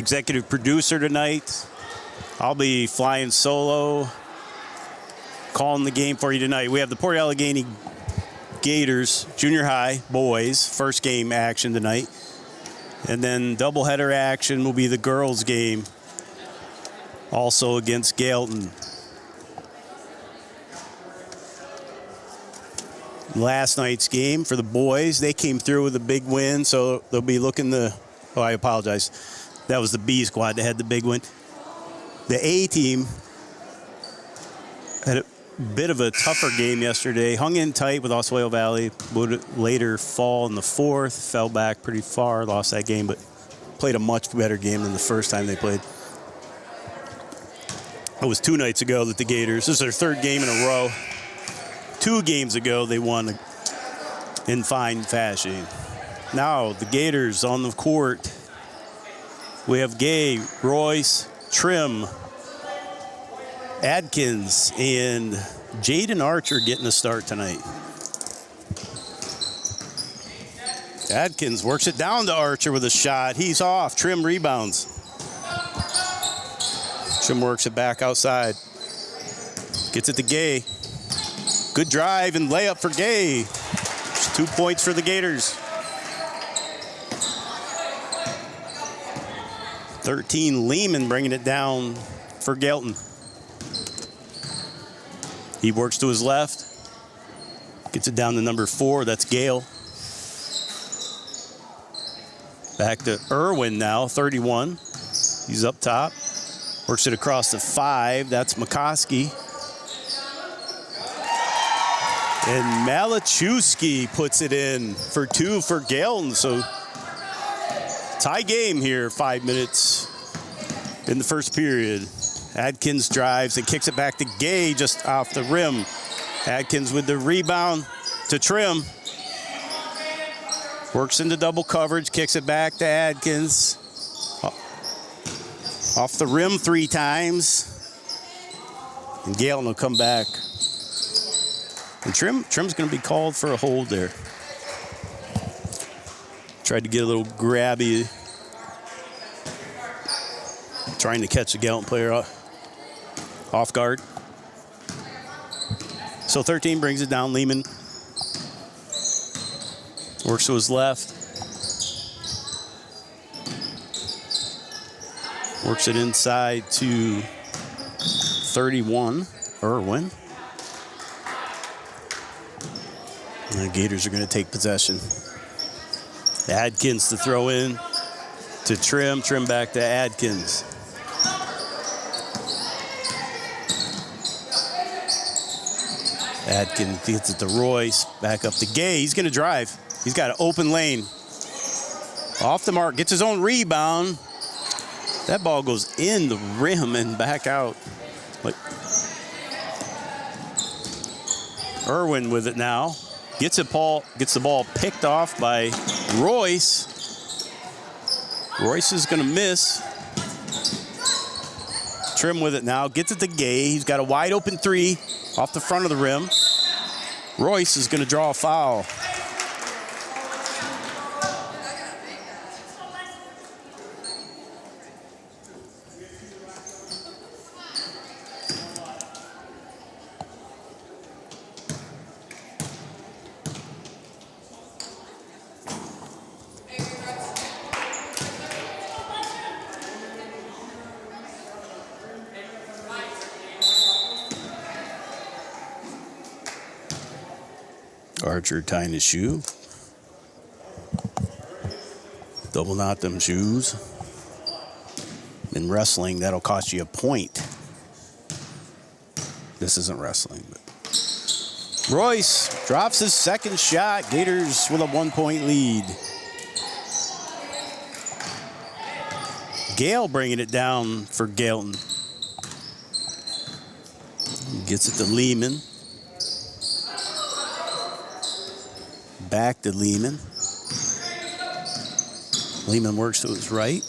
Executive producer tonight. I'll be flying solo, calling the game for you tonight. We have the Port Allegany Gators junior high boys first game action tonight, and then doubleheader action will be the girls game, also against Galeton. Last night's game for the boys, they came through with a big win, so they'll be looking to. Oh, I apologize. That was the B squad that had the big win. The A team had a bit of a tougher game yesterday. Hung in tight with Oswego Valley. Would later fall in the fourth. Fell back pretty far. Lost that game, but played a much better game than the first time they played. It was 2 nights ago that the Gators, this is their third game in a row. 2 games ago, they won in fine fashion. Now, the Gators on the court. We have Gay, Royce, Trim, Adkins, and Jaden Archer getting a start tonight. Adkins works it down to Archer with a shot. He's off. Trim rebounds. Trim works it back outside. Gets it to Gay. Good drive and layup for Gay. 2 points for the Gators. 13, Lehman bringing it down for Galeton. He works to his left. Gets it down to number 4. That's Gale. Back to Irwin now, 31. He's up top. Works it across to 5. That's McCoskey. And Malachewski puts it in for 2 for Galeton. So tie game here, 5 minutes in the first period. Adkins drives and kicks it back to Gay just off the rim. Adkins with the rebound to Trim. Works into double coverage, kicks it back to Adkins. Off the rim 3 times. And Galeton will come back. And Trim's going to be called for a hold there. Tried to get a little grabby, trying to catch the Galeton player off guard. So 13 brings it down. Lehman works to his left. Works it inside to 31, Irwin. And the Gators are going to take possession. Adkins to throw in to Trim. Trim back to Adkins. Adkins gets it to Royce. Back up to Gay. He's going to drive. He's got an open lane. Off the mark. Gets his own rebound. That ball goes in the rim and back out. Irwin with it now. Gets the ball picked off by Royce. Royce is going to miss. Trim with it now. Gets it to Gay. He's got a wide open 3 off the front of the rim. Royce is going to draw a foul. Archer tying his shoe. Double knot them shoes. In wrestling, that'll cost you a point. This isn't wrestling, but Royce drops his second shot. Gators with a 1-point lead. Gale bringing it down for Galeton. Gets it to Lehman. Back to Lehman. Lehman works to his right.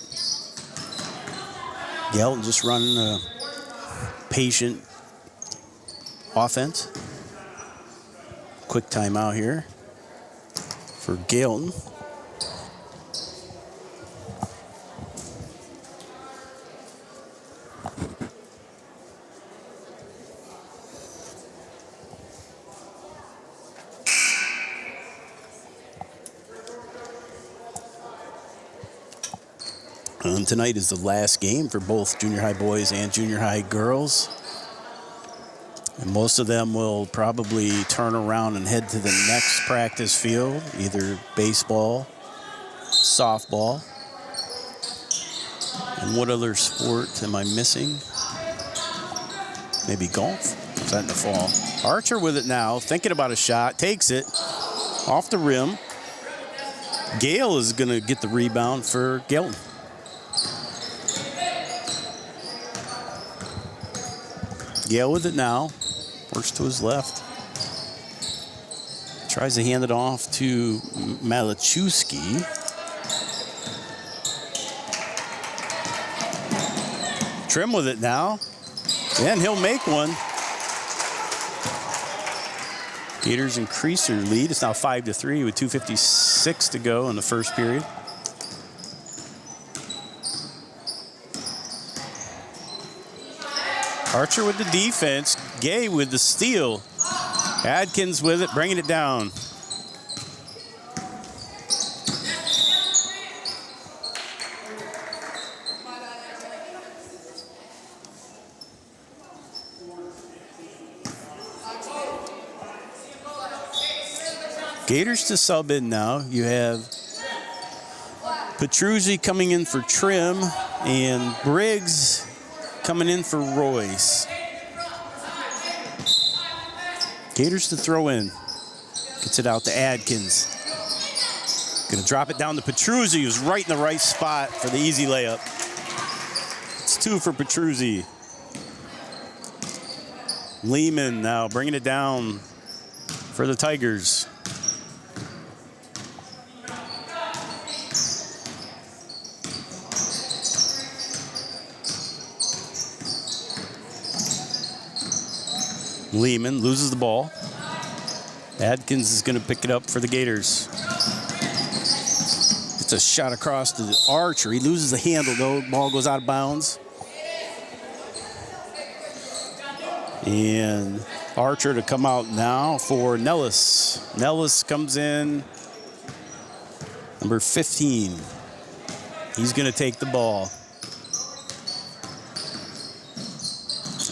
Galeton just running a patient offense. Quick timeout here for Galeton. And tonight is the last game for both junior high boys and junior high girls. And most of them will probably turn around and head to the next practice field, either baseball, softball. And what other sport am I missing? Maybe golf? Is that in the fall? Archer with it now, thinking about a shot, takes it off the rim. Gale is going to get the rebound for Galeton. Gale with it now. Works to his left. Tries to hand it off to Malachewski. Trim with it now. And he'll make one. Gators increase their lead. It's now 5-3 with 2:56 to go in the first period. Archer with the defense. Gay with the steal. Adkins with it, bringing it down. Gators to sub in now. You have Petruzzi coming in for Trim and Briggs coming in for Royce. Gators to throw in. Gets it out to Adkins. Gonna drop it down to Petruzzi, who's right in the right spot for the easy layup. It's 2 for Petruzzi. Lehman now bringing it down for the Tigers. Lehman loses the ball. Adkins is going to pick it up for the Gators. It's a shot across to Archer. He loses the handle, though. Ball goes out of bounds. And Archer to come out now for Nellis. Nellis comes in, number 15. He's going to take the ball.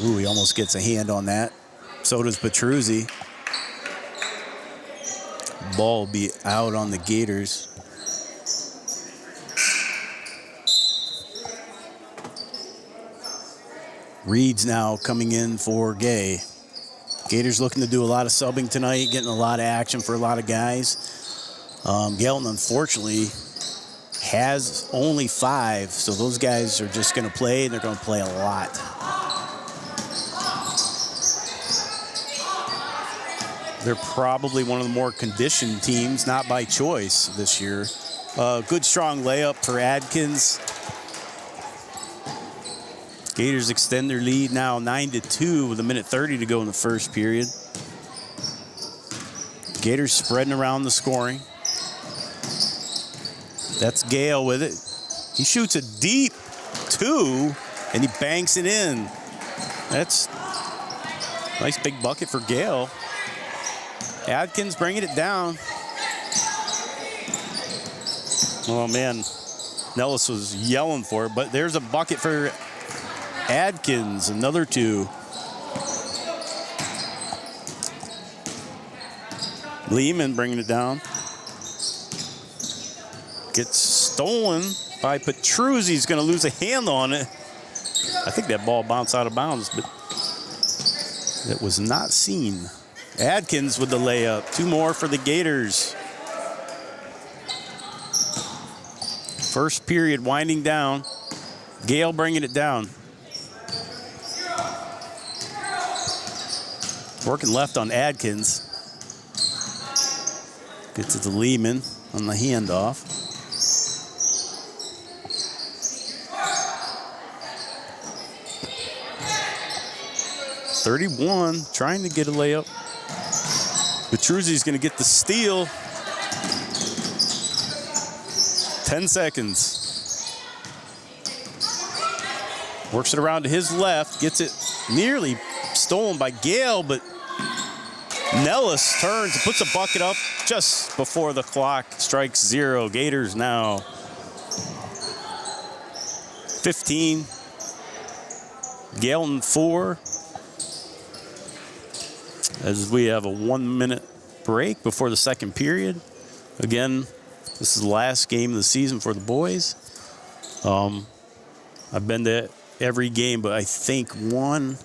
Ooh, he almost gets a hand on that. So does Petruzzi. Ball will be out on the Gators. Reed's now coming in for Gay. Gators looking to do a lot of subbing tonight, getting a lot of action for a lot of guys. Galeton, unfortunately, has only 5, so those guys are just going to play, and they're going to play a lot. They're probably one of the more conditioned teams, not by choice this year. Good strong layup for Adkins. Gators extend their lead now 9-2 with 1:30 to go in the first period. Gators spreading around the scoring. That's Gale with it. He shoots a deep 2, and he banks it in. That's a nice big bucket for Gale. Adkins bringing it down. Oh, man. Nellis was yelling for it, but there's a bucket for Adkins, another 2. Lehman bringing it down. Gets stolen by Petruzzi. He's going to lose a hand on it. I think that ball bounced out of bounds, but it was not seen. Adkins with the layup. 2 more for the Gators. First period winding down. Gale bringing it down. Working left on Adkins. Gets it to Lehman on the handoff. .31, trying to get a layup. Petruzzi's going to get the steal. 10 seconds. Works it around to his left. Gets it nearly stolen by Gale, but Nellis turns and puts a bucket up just before the clock strikes 0. Gators now 15. Galeton 4. As we have a 1-minute break before the second period. Again, this is the last game of the season for the boys. I've been to every game, but I think one,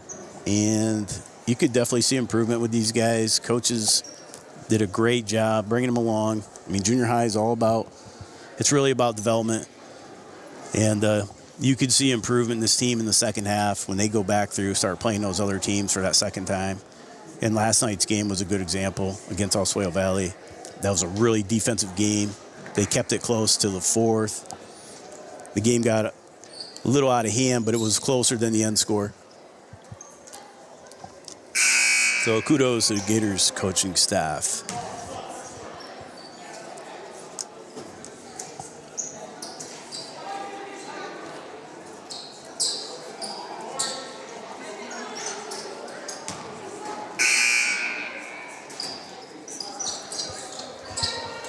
and you could definitely see improvement with these guys. Coaches did a great job bringing them along. I mean, junior high is all about, it's really about development. And you could see improvement in this team in the second half when they go back through, start playing those other teams for that second time. And last night's game was a good example against Oswego Valley. That was a really defensive game. They kept it close to the fourth. The game got a little out of hand, but it was closer than the end score. So kudos to the Gators coaching staff.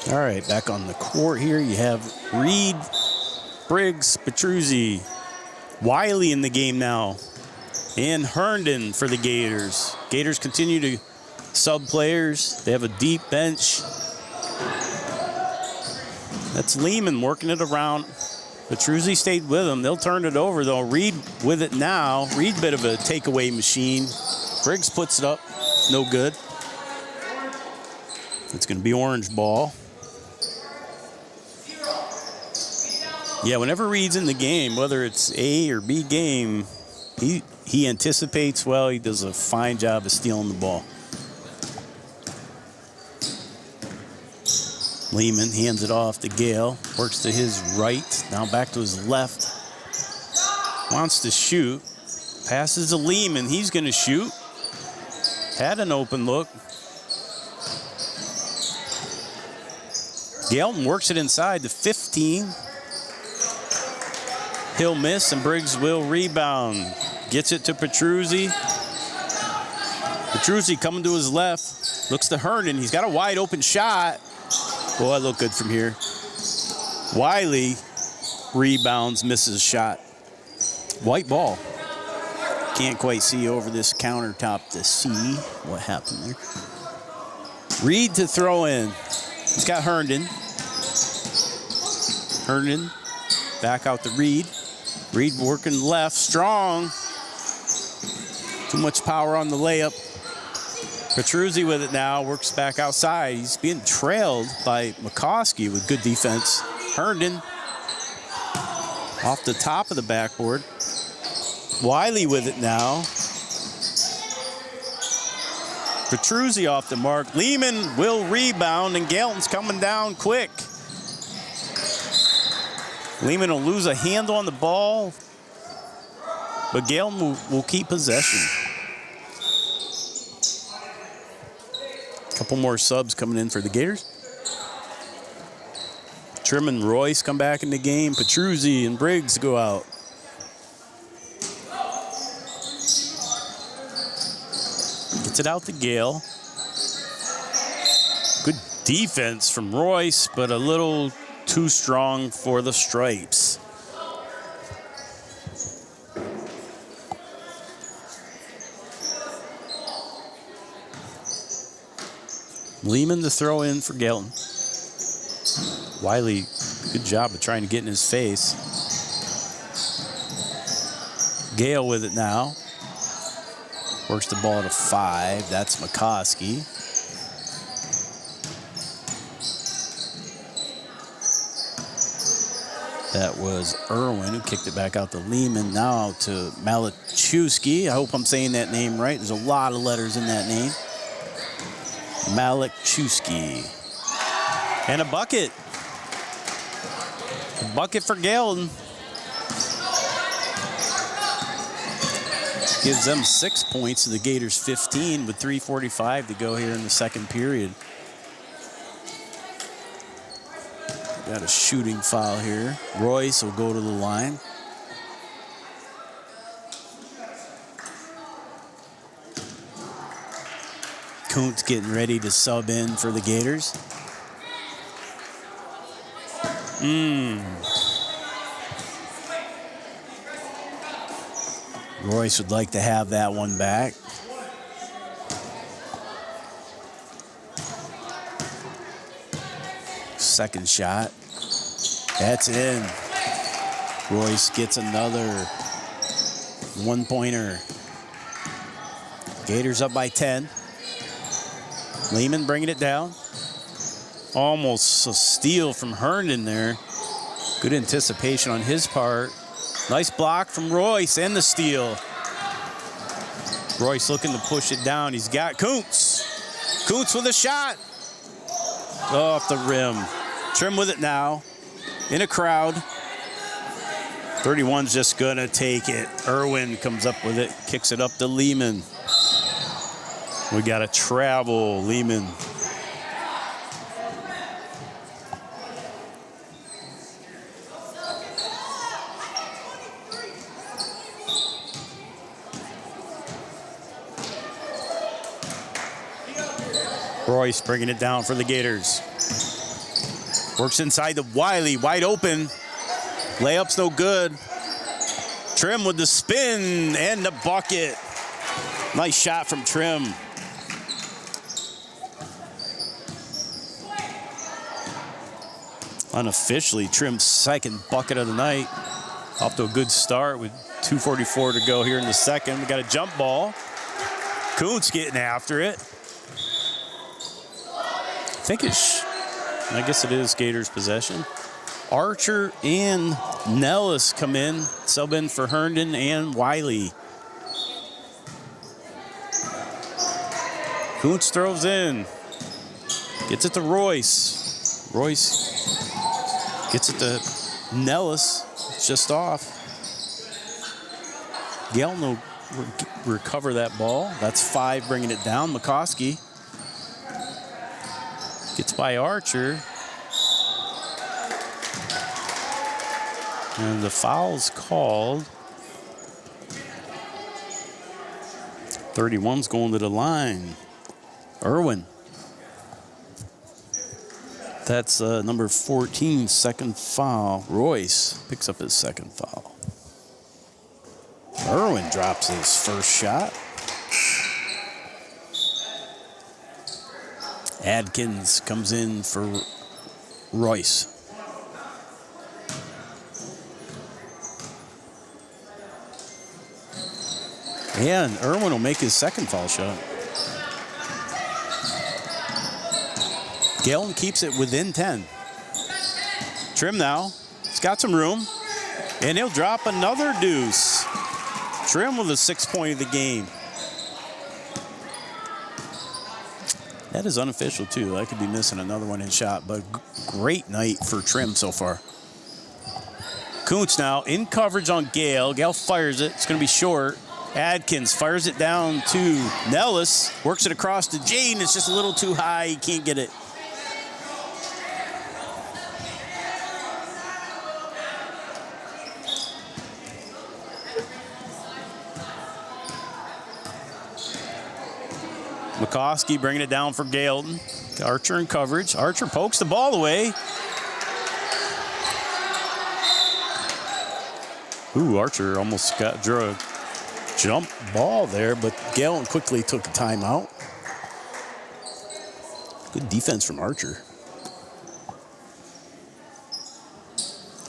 All right, back on the court here, you have Reed, Briggs, Petruzzi, Wiley in the game now, and Herndon for the Gators. Gators continue to sub players. They have a deep bench. That's Lehman working it around. Petruzzi stayed with him. They'll turn it over, though. Reed with it now. Reed, bit of a takeaway machine. Briggs puts it up. No good. It's going to be orange ball. Yeah, whenever Reed's in the game, whether it's A or B game, he anticipates well. He does a fine job of stealing the ball. Lehman hands it off to Gale. Works to his right. Now back to his left. Wants to shoot. Passes to Lehman. He's going to shoot. Had an open look. Galeton works it inside to 15. He'll miss, and Briggs will rebound. Gets it to Petruzzi. Petruzzi coming to his left. Looks to Herndon. He's got a wide open shot. Boy, that looked good from here. Wiley rebounds, misses shot. White ball. Can't quite see over this countertop to see what happened there. Reed to throw in. He's got Herndon. Herndon back out to Reed. Reed working left, strong. Too much power on the layup. Petruzzi with it now, works back outside. He's being trailed by McCoskey with good defense. Herndon off the top of the backboard. Wiley with it now. Petruzzi off the mark. Lehman will rebound, and Galeton's coming down quick. Lehman will lose a handle on the ball, but Galeton will keep possession. A couple more subs coming in for the Gators. Trim and Royce come back in the game. Petruzzi and Briggs go out. Gets it out to Gale. Good defense from Royce, but a little too strong for the Stripes. Lehman to throw in for Galeton. Wiley, good job of trying to get in his face. Gale with it now. Works the ball to 5. That's McCoskey. That was Irwin who kicked it back out to Lehman. Now to Malachewski. I hope I'm saying that name right. There's a lot of letters in that name. Malachewski. And a bucket. A bucket for Galeton. Gives them 6 points to the Gators 15 with 3:45 to go here in the second period. Got a shooting foul here. Royce will go to the line. Kuntz getting ready to sub in for the Gators. Royce would like to have that one back. Second shot. That's in. Royce gets another one-pointer. Gators up by 10. Lehman bringing it down. Almost a steal from Herndon there. Good anticipation on his part. Nice block from Royce and the steal. Royce looking to push it down. He's got Kuntz. Kuntz with a shot. Off the rim. Trim with it now. In a crowd. 31's just going to take it. Irwin comes up with it. Kicks it up to Lehman. We got to travel. Lehman. Royce bringing it down for the Gators. Works inside to Wiley, wide open. Layup's no good. Trim with the spin and the bucket. Nice shot from Trim. Unofficially, Trim's second bucket of the night. Off to a good start with 2:44 to go here in the second. We got a jump ball. Kuntz getting after it. I guess it is Gators' possession. Archer and Nellis come in, sub in for Herndon and Wiley. Kuntz throws in. Gets it to Royce. Royce gets it to Nellis. It's just off. Galeton will recover that ball. That's 5 bringing it down. McCoskey gets by Archer. And the foul's called. 31's going to the line. Irwin. That's number 14, second foul. Royce picks up his second foul. Irwin drops his first shot. Adkins comes in for Royce. And Irwin will make his second foul shot. Galeton keeps it within 10. Trim now. He's got some room. And he'll drop another deuce. Trim with a 6-point of the game. That is unofficial, too. I could be missing another one in shot, but great night for Trim so far. Kuntz now in coverage on Gale. Gale fires it. It's going to be short. Adkins fires it down to Nellis. Works it across to Jane. It's just a little too high. He can't get it. McCoskey bringing it down for Galeton. Archer in coverage. Archer pokes the ball away. Ooh, Archer almost drew a jump ball there, but Galeton quickly took a timeout. Good defense from Archer.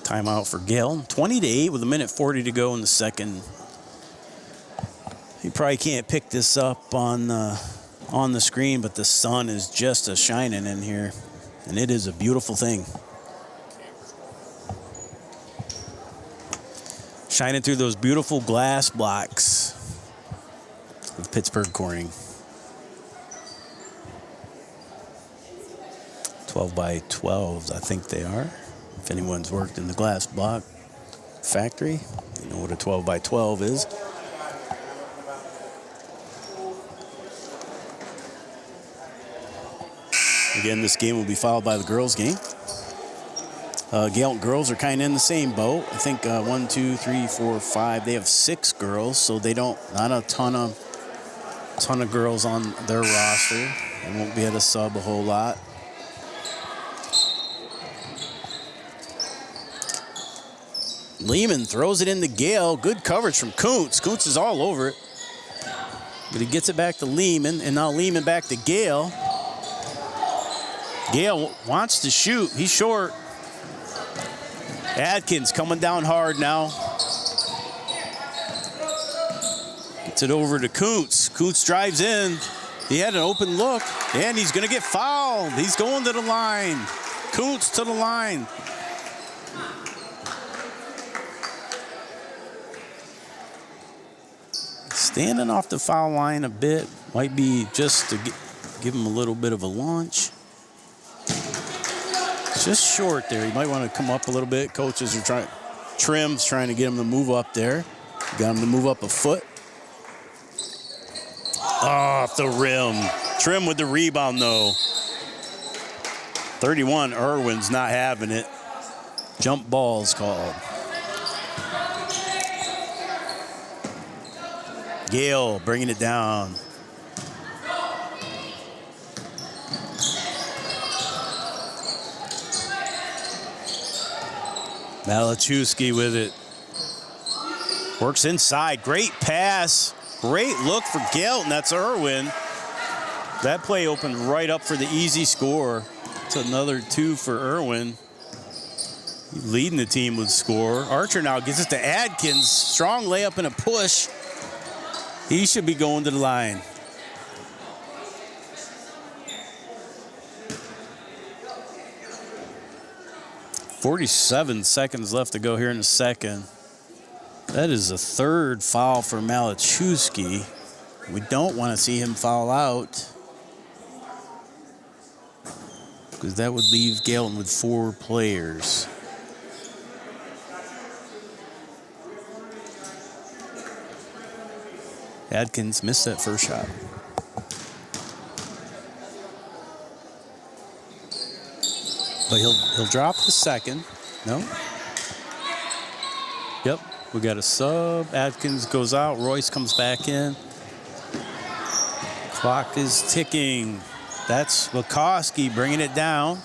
Timeout for Galeton. 20-8 with 1:40 to go in the second. You probably can't pick this up on the screen, but the sun is just a-shining in here, and it is a beautiful thing. Shining through those beautiful glass blocks of Pittsburgh Corning. 12 by 12s, I think they are. If anyone's worked in the glass block factory, you know what a 12 by 12 is. Again, this game will be followed by the girls' game. Galeton girls are kind of in the same boat. I think 1, 2, 3, 4, 5. They have 6 girls, so they not a ton of girls on their roster. They won't be able to sub a whole lot. Lehman throws it into Gale. Good coverage from Kuntz. Kuntz is all over it. But he gets it back to Lehman, and now Lehman back to Gale. Gale wants to shoot. He's short. Adkins coming down hard now. Gets it over to Kuntz. Kuntz drives in. He had an open look, and he's going to get fouled. He's going to the line. Kuntz to the line. Standing off the foul line a bit. Might be just to give him a little bit of a launch. Just short there. You might want to come up a little bit. Coaches are trying. Trim's trying to get him to move up there. Got him to move up a foot. Off the rim. Trim with the rebound, though. 31, Irwin's not having it. Jump ball's called. Gale bringing it down. Malachewski with it. Works inside. Great pass. Great look for Galeton. That's Irwin. That play opened right up for the easy score. It's another 2 for Irwin. He's leading the team with score. Archer now gets it to Adkins. Strong layup and a push. He should be going to the line. .47 seconds left to go here in the second. That is the third foul for Malachewski. We don't want to see him foul out, because that would leave Galeton with 4 players. Adkins missed that first shot. But he'll drop the second. No? Yep, we got a sub. Adkins goes out. Royce comes back in. Clock is ticking. That's Wachowski bringing it down.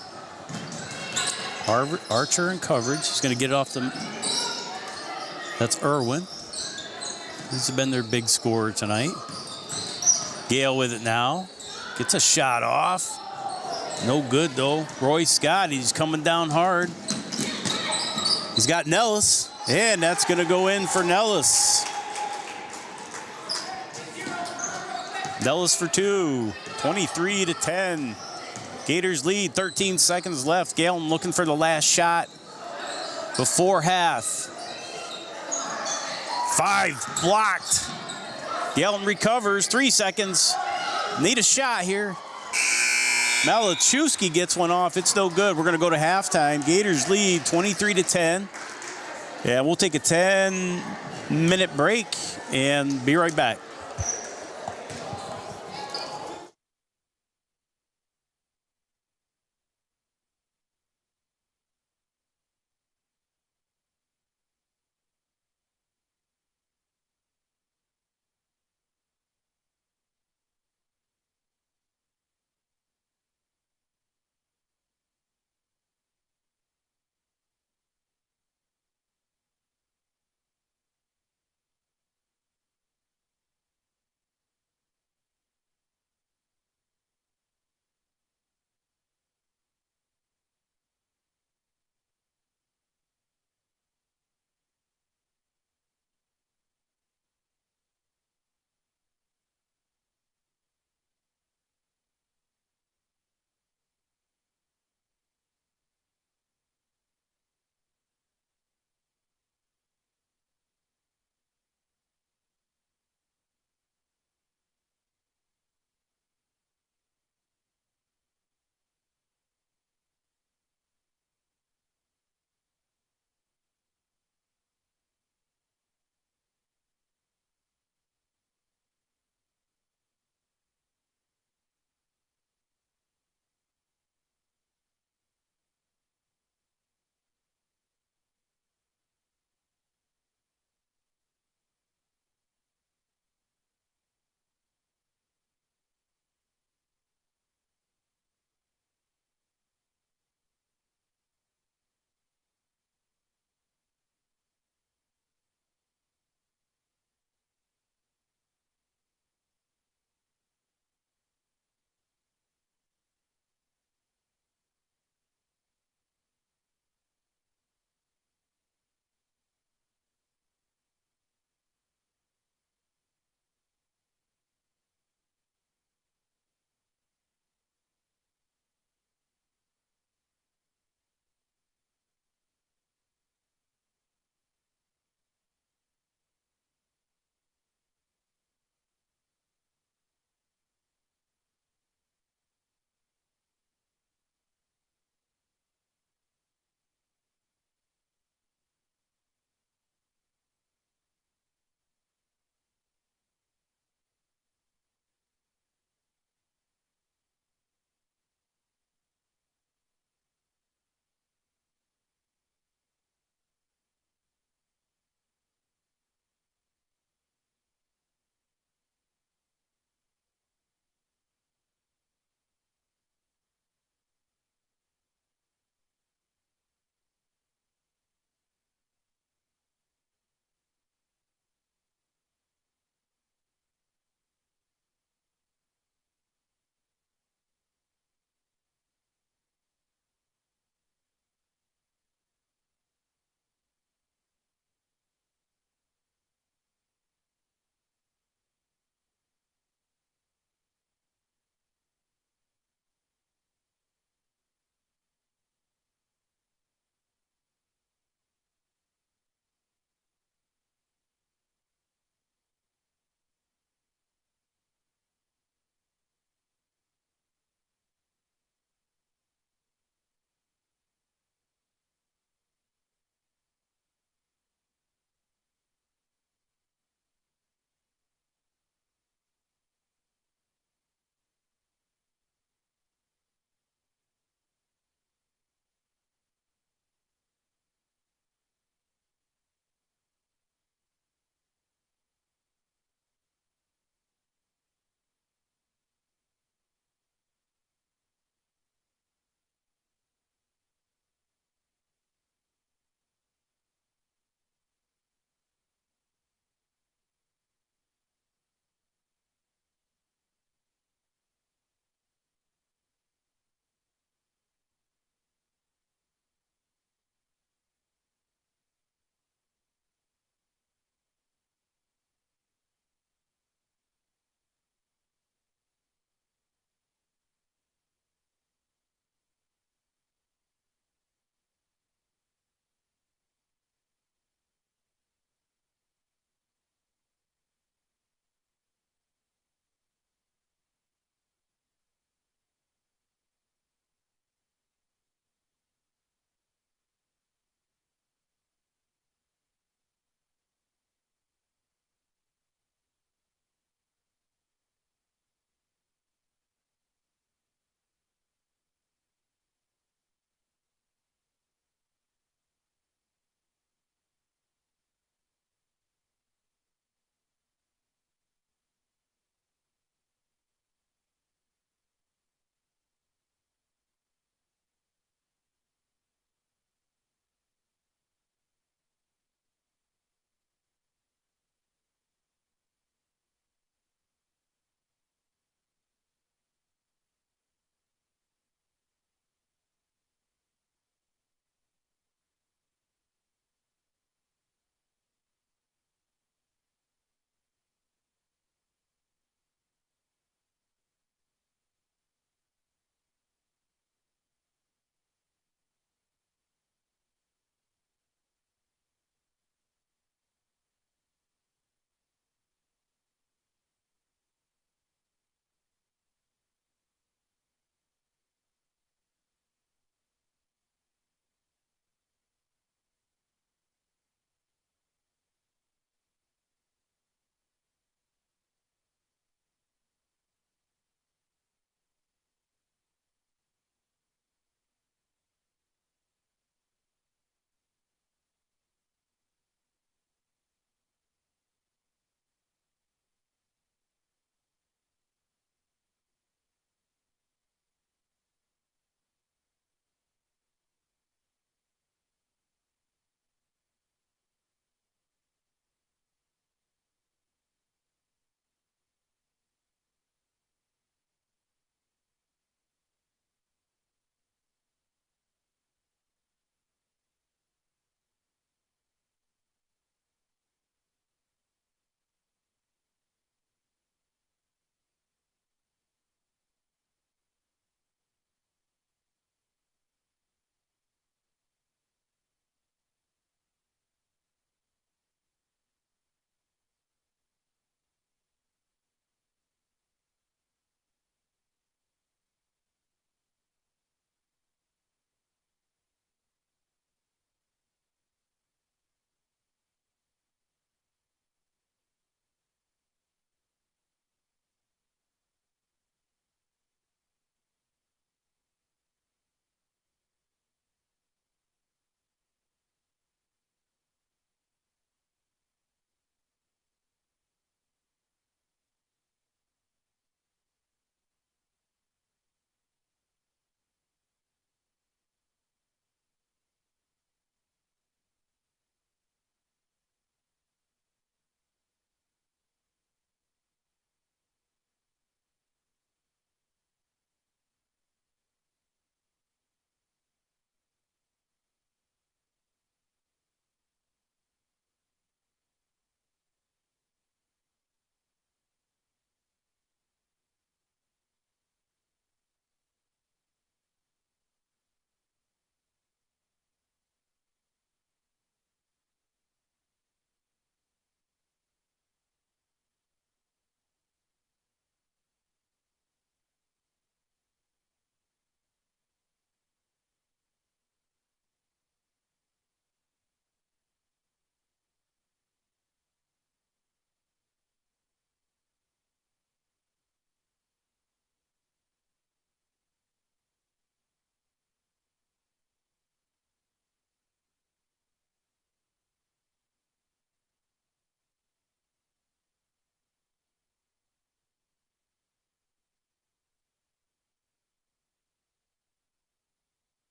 Archer in coverage. He's going to get it off the... That's Irwin. He's been their big scorer tonight. Gale with it now. Gets a shot off. No good, though. Roy Scott, he's coming down hard. He's got Nellis, and that's going to go in for Nellis. Nellis for 2. 23-10. Gators lead. 13 seconds left. Galeton looking for the last shot before half. 5 blocked. Galeton recovers. 3 seconds. Need a shot here. Malachewski gets one off. It's no good. We're going to go to halftime. Gators lead 23-10. Yeah, we'll take a 10-minute break and be right back.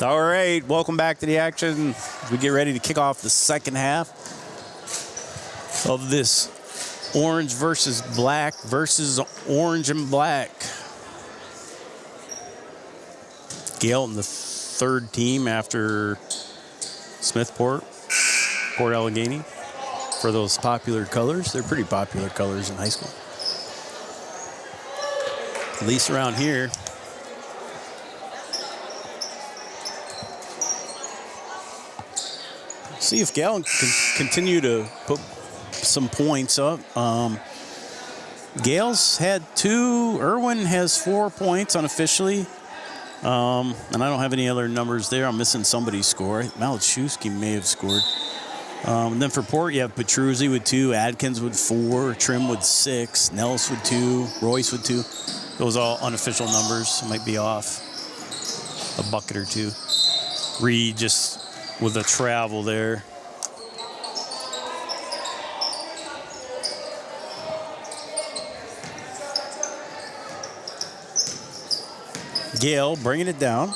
All right, welcome back to the action. We get ready to kick off the second half of this orange versus black versus orange and black. Galeton, the third team after Smithport, Port Allegany, for those popular colors. They're pretty popular colors in high school, at least around here. See if Galeton can continue to put some points up. Gale's had 2. Irwin has 4 points unofficially. And I don't have any other numbers there. I'm missing somebody's score. Malachewski may have scored. And then for Port, you have Petruzzi with 2, Adkins with 4, Trim with 6, Nellis with 2, Royce with 2. Those are all unofficial numbers. Might be off a bucket or 2. Reed just with a travel there. Gale bringing it down.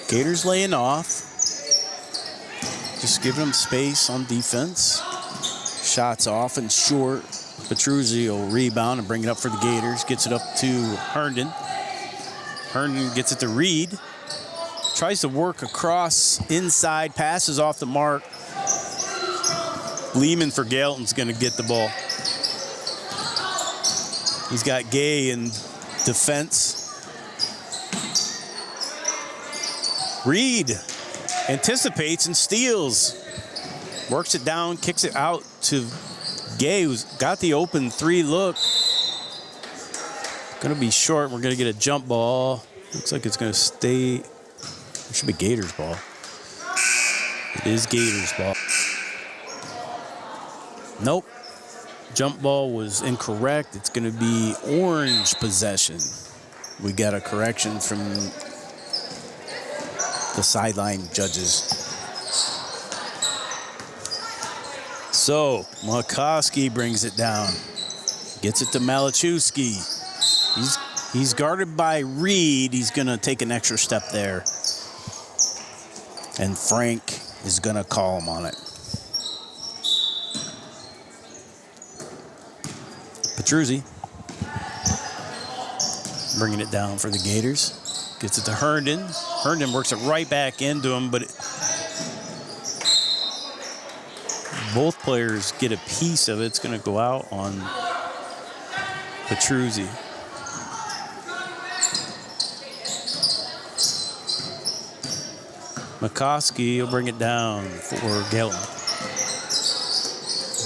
Gators laying off. Just giving them space on defense. Shots off and short. Petruzzi will rebound and bring it up for the Gators. Gets it up to Herndon. Herndon gets it to Reed. Tries to work across inside. Passes off the mark. Lehman for Galeton's going to get the ball. He's got Gay in defense. Reed anticipates and steals. Works it down, kicks it out to Gay, who's got the open 3 look. Gonna be short. We're gonna get a jump ball. Looks like it's gonna stay. It should be Gators ball. It is Gators ball. Nope. Jump ball was incorrect. It's going to be orange possession. We got a correction from the sideline judges. So McCoskey brings it down. Gets it to Malachewski. He's guarded by Reed. He's going to take an extra step there. And Frank is going to call him on it. Petruzzi bringing it down for the Gators. Gets it to Herndon. Herndon works it right back into him, but both players get a piece of it. It's going to go out on Petruzzi. McCoskey will bring it down for Galeton.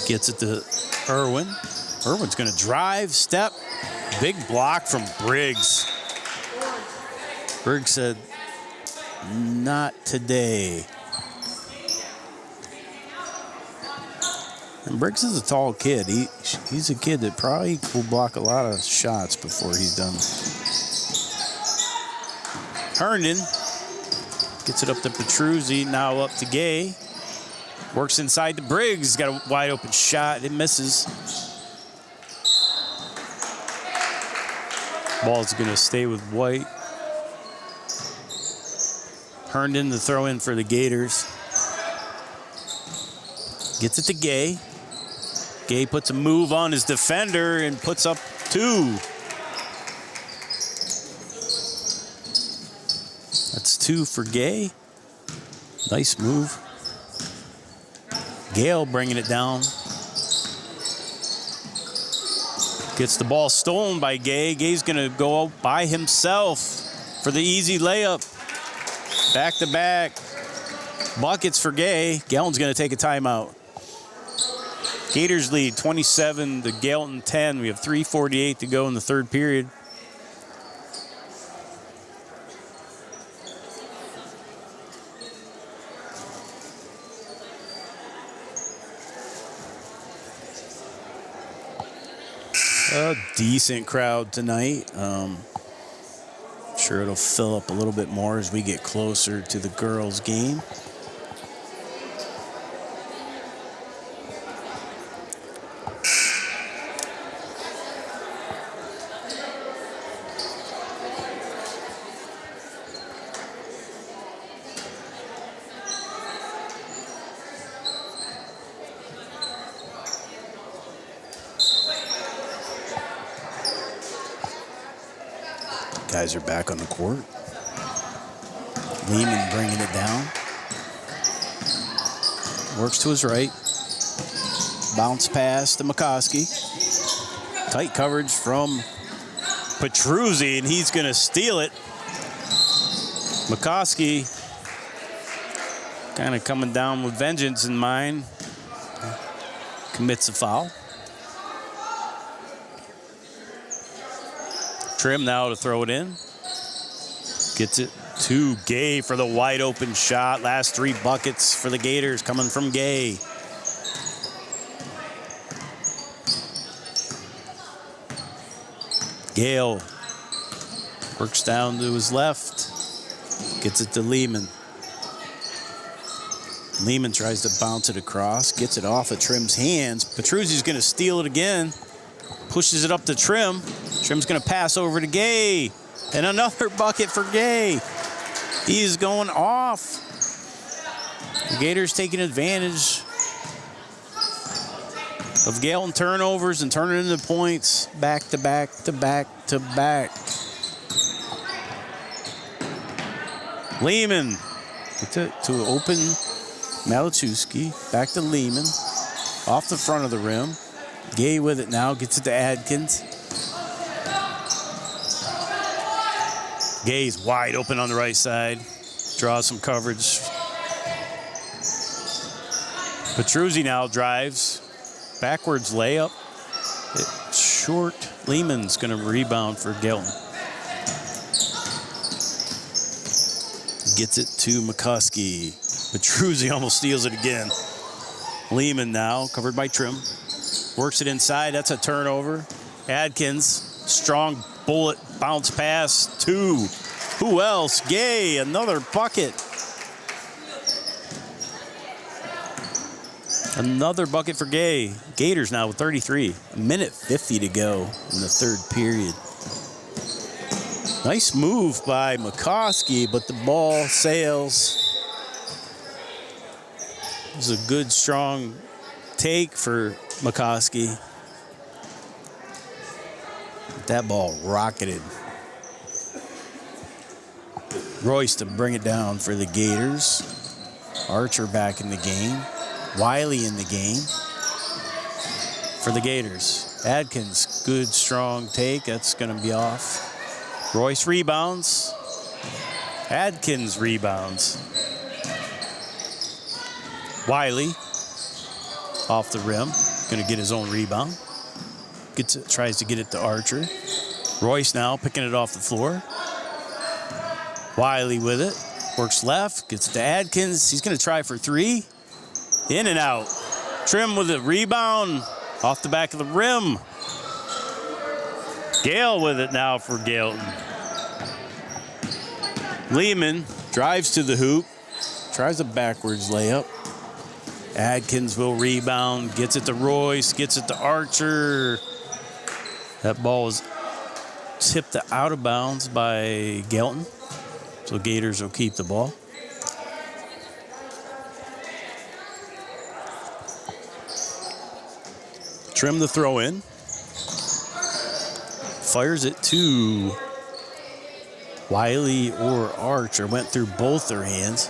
Gets it to Irwin. Irwin's going to drive, step, big block from Briggs. Briggs said, not today. And Briggs is a tall kid. He's a kid that probably will block a lot of shots before he's done. Herndon gets it up to Petruzzi, now up to Gay. Works inside to Briggs, got a wide open shot, it misses. Ball's going to stay with White. Herndon, the throw in for the Gators. Gets it to Gay. Gay puts a move on his defender and puts up 2. That's 2 for Gay. Nice move. Gale bringing it down. Gets the ball stolen by Gay. Gay's going to go out by himself for the easy layup. Back-to-back buckets for Gay. Galeton's going to take a timeout. Gators lead 27 to Galeton 10. We have 3:48 to go in the third period. A decent crowd tonight. Sure it'll fill up a little bit more as we get closer to the girls' game. Guys are back on the court. Lehman bringing it down. Works to his right. Bounce pass to McCoskey. Tight coverage from Petruzzi, and he's going to steal it. McCoskey kind of coming down with vengeance in mind. Commits a foul. Trim now to throw it in. Gets it to Gay for the wide open shot. Last 3 buckets for the Gators coming from Gay. Gale works down to his left. Gets it to Lehman. Lehman tries to bounce it across. Gets it off of Trim's hands. Petruzzi's going to steal it again. Pushes it up to Trim. Trim's going to pass over to Gay. And another bucket for Gay. He's going off. The Gators taking advantage of Galeton turnovers and turning into points back to back to back to back. Lehman to open Malachowski. Back to Lehman. Off the front of the rim. Gay with it now. Gets it to Adkins. Gay's wide open on the right side. Draws some coverage. Petruzzi now drives. Backwards layup. It's short. Lehman's going to rebound for Galeton. Gets it to McCoskey. Petruzzi almost steals it again. Lehman now, covered by Trim. Works it inside. That's a turnover. Adkins, strong bullet bounce pass to who else? Gay, another bucket. Another bucket for Gay. Gators now with 33. A minute 50 to go in the 3rd period. Nice move by McCoskey, but the ball sails. It was a good, strong take for McCoskey. That ball rocketed. Royce to bring it down for the Gators. Archer back in the game. Wiley in the game for the Gators. Adkins, good, strong take. That's going to be off. Royce rebounds. Adkins rebounds. Wiley off the rim. Going to get his own rebound. Gets it, tries to get it to Archer. Royce now picking it off the floor. Wiley with it. Works left. Gets it to Adkins. He's going to try for 3. In and out. Trim with a rebound off the back of the rim. Gale with it now for Galeton. Lehman drives to the hoop. Tries a backwards layup. Adkins will rebound. Gets it to Royce. Gets it to Archer. That ball is tipped out of bounds by Galeton. So Gators will keep the ball. Trim the throw in. Fires it to Wiley or Archer. Went through both their hands.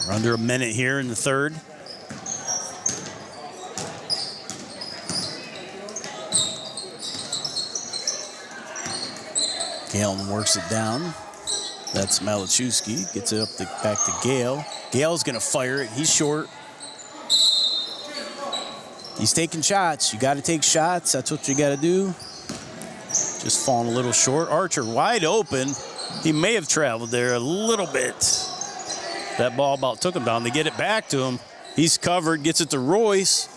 We're under a minute here in the 3rd. Galeton works it down. That's Malachowski. Gets it up back to Gale. Gale's going to fire it. He's short. He's taking shots. You got to take shots. That's what you got to do. Just falling a little short. Archer wide open. He may have traveled there a little bit. That ball about took him down. They get it back to him. He's covered. Gets it to Royce.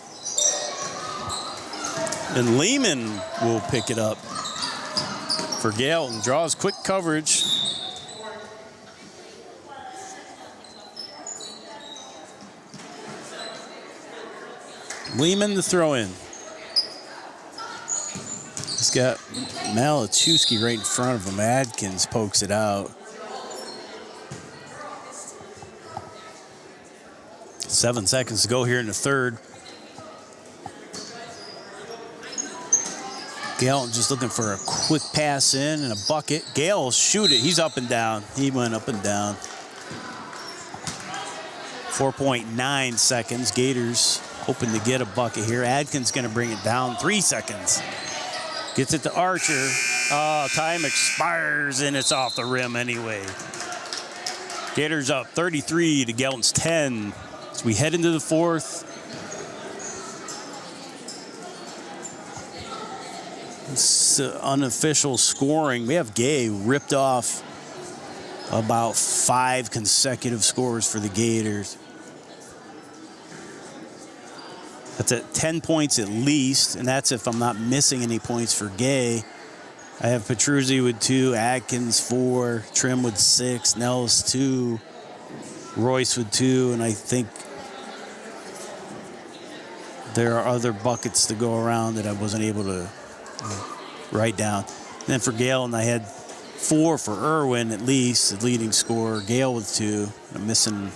And Lehman will pick it up for Galeton. Draws quick coverage. Lehman the throw in. He's got Malachowski right in front of him. Adkins pokes it out. 7 seconds to go here in the 3rd. Galeton just looking for a quick pass in and a bucket. Gale will shoot it. He's up and down. He went up and down. 4.9 seconds. Gators hoping to get a bucket here. Adkins going to bring it down. 3 seconds. Gets it to Archer. Oh, time expires, and it's off the rim anyway. Gators up 33 to Galeton's 10. As we head into the fourth. It's unofficial scoring. We have Gay ripped off about 5 consecutive scores for the Gators. That's at 10 points at least, and that's if I'm not missing any points for Gay. I have Petruzzi with 2, Atkins 4, Trim with 6, Nellis 2, Royce with 2, and I think there are other buckets to go around that I wasn't able to write down. And then for Gale, I had 4 for Irwin at least, the leading scorer. Gale with 2. I'm missing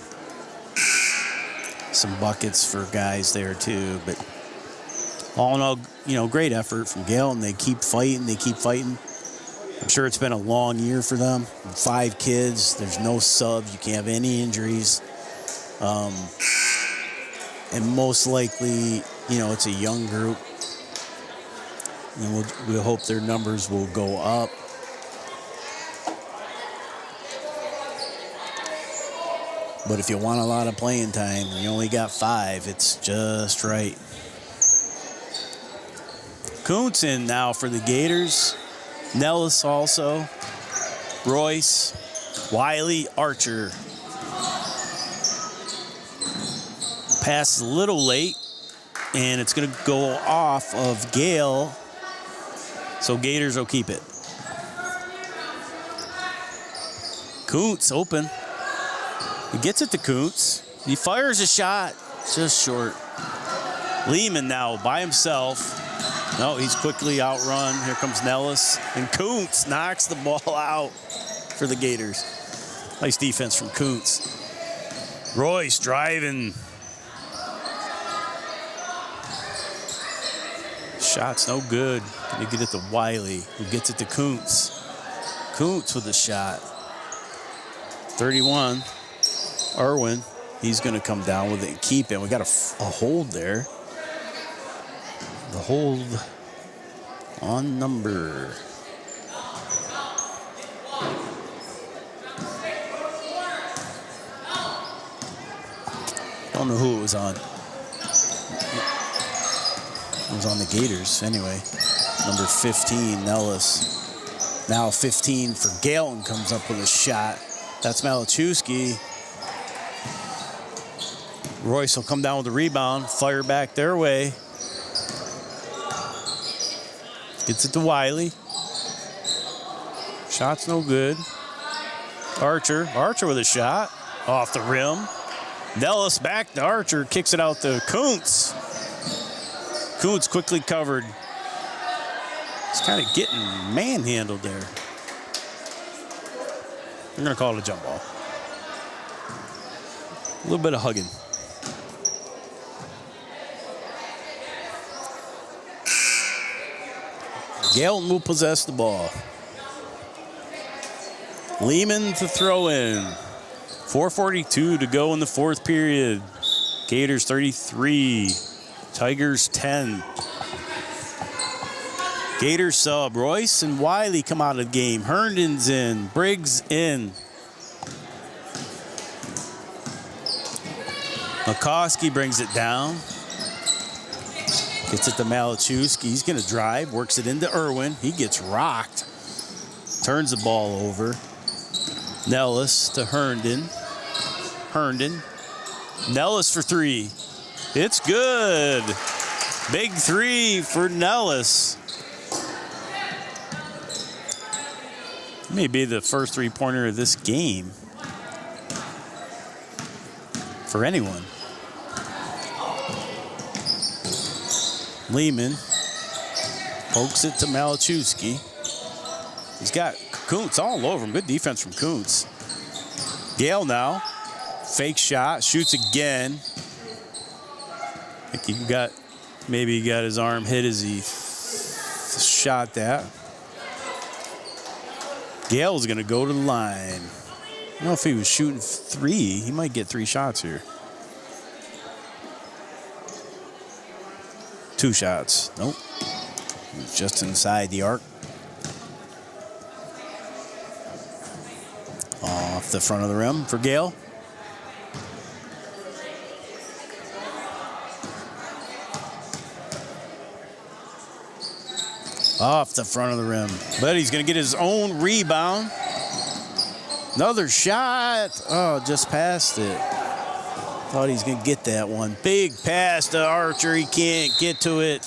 some buckets for guys there too, but all in all, you know, great effort from Gale, and they keep fighting. I'm sure it's been a long year for them. 5 kids, there's no subs, you can't have any injuries, and most likely, you know, it's a young group, and we'll hope their numbers will go up. But if you want a lot of playing time, and you only got 5, it's just right. Kuntz in now for the Gators. Nellis also. Royce. Wiley. Archer. Pass is a little late, and it's going to go off of Gale. So Gators will keep it. Kuntz open. He gets it to Kuntz. He fires a shot. Just short. Lehman now by himself. No, he's quickly outrun. Here comes Nellis. And Kuntz knocks the ball out for the Gators. Nice defense from Kuntz. Royce driving. Shot's no good. They get it to Wiley, who gets it to Kuntz. Kuntz with the shot. 31. Irwin, he's going to come down with it and keep it. We got a hold there. The hold on number. Don't know who it was on. It was on the Gators anyway. Number 15, Nellis. Now 15 for Galeton comes up with a shot. That's Malachewski. Royce will come down with the rebound, fire back their way. Gets it to Wiley. Shot's no good. Archer with a shot off the rim. Nellis back to Archer, kicks it out to Kuntz. Kuntz quickly covered. He's kind of getting manhandled there. I'm going to call it a jump ball. A little bit of hugging. Galeton will possess the ball. Lehman to throw in. 4:42 to go in the fourth period. Gators 33. Tigers 10. Gators sub. Royce and Wiley come out of the game. Herndon's in. Briggs in. McCoskey brings it down. Gets it to Malachewski. He's going to drive. Works it into Irwin. He gets rocked. Turns the ball over. Nellis to Herndon. Herndon. Nellis for 3. It's good. Big 3 for Nellis. May be the first 3-pointer of this game for anyone. Lehman pokes it to Malachewski. He's got Kuntz all over him. Good defense from Kuntz. Gale now. Fake shot. Shoots again. I think maybe he got his arm hit as he shot that. Gale's going to go to the line. I don't know if he was shooting 3. He might get 3 shots here. 2 shots. Nope. Just inside the arc. Off the front of the rim for Gale. Off the front of the rim. But he's going to get his own rebound. Another shot. Oh, just passed it. Thought he's going to get that one. Big pass to Archer. He can't get to it.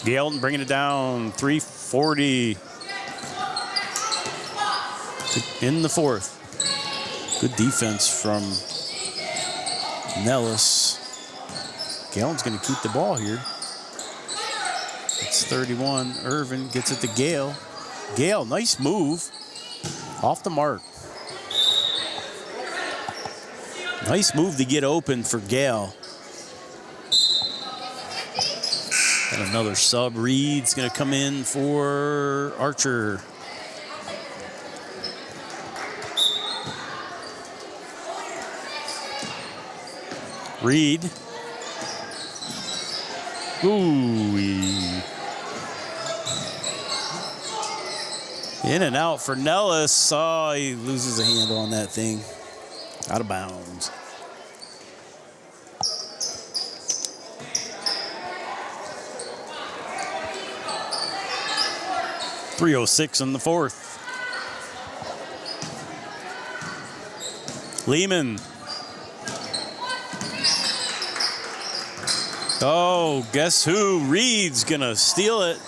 Galeton bringing it down. 3:40 in the 4th. Good defense from Nellis. Galeton's going to keep the ball here. It's 31. Irvin gets it to Gale. Gale, nice move. Off the mark. Nice move to get open for Gale. And another sub. Reed's going to come in for Archer. Reed. Ooh. In and out for Nellis. Oh, he loses a handle on that thing. Out of bounds. .306 in the 4th. Lehman. Oh, guess who? Reed's gonna steal it.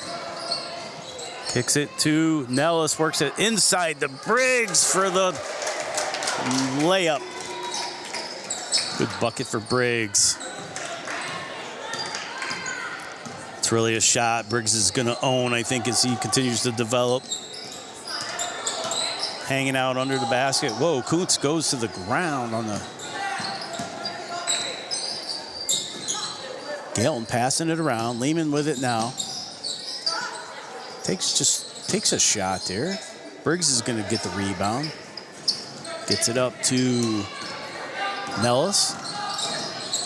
Kicks it to Nellis, works it inside the Briggs for the layup. Good bucket for Briggs. It's really a shot Briggs is gonna own, I think, as he continues to develop. Hanging out under the basket. Whoa, Kuntz goes to the ground on the... Galeton passing it around. Lehman with it now. Takes a shot there. Briggs is going to get the rebound. Gets it up to Nellis.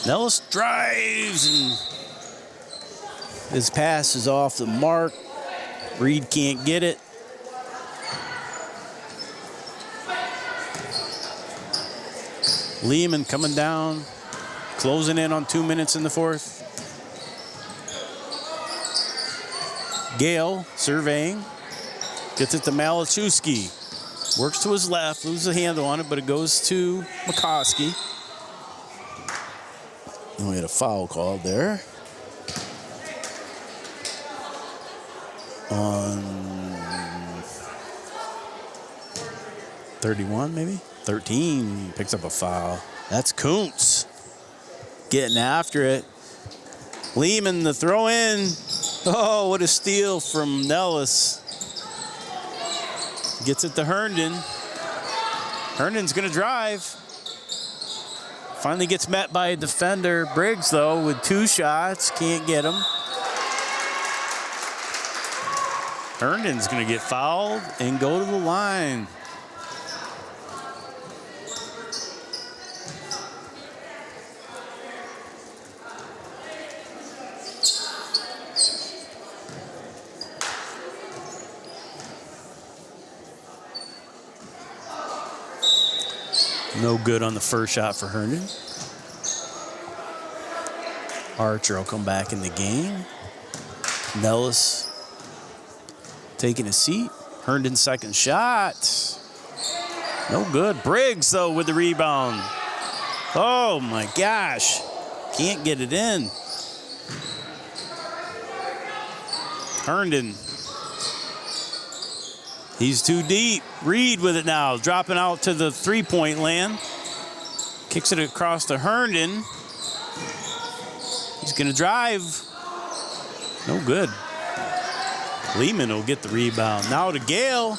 Nellis drives, and his pass is off the mark. Reed can't get it. Lehman coming down, closing in on 2 minutes in the 4th. Gale surveying, gets it to Malachowski. Works to his left, loses a handle on it, but it goes to McCoskey. And we had a foul called there. On 31, maybe? 13 picks up a foul. That's Kuntz getting after it. Lehman, the throw in. Oh, what a steal from Nellis. Gets it to Herndon. Herndon's going to drive. Finally gets met by a defender. Briggs, though, with 2 shots. Can't get him. Herndon's going to get fouled and go to the line. No good on the first shot for Herndon. Archer will come back in the game. Nellis taking a seat. Herndon's second shot. No good. Briggs, though, with the rebound. Oh, my gosh. Can't get it in. Herndon. He's too deep. Reed with it now. Dropping out to the three-point land. Kicks it across to Herndon. He's going to drive. No good. Lehman will get the rebound. Now to Gale.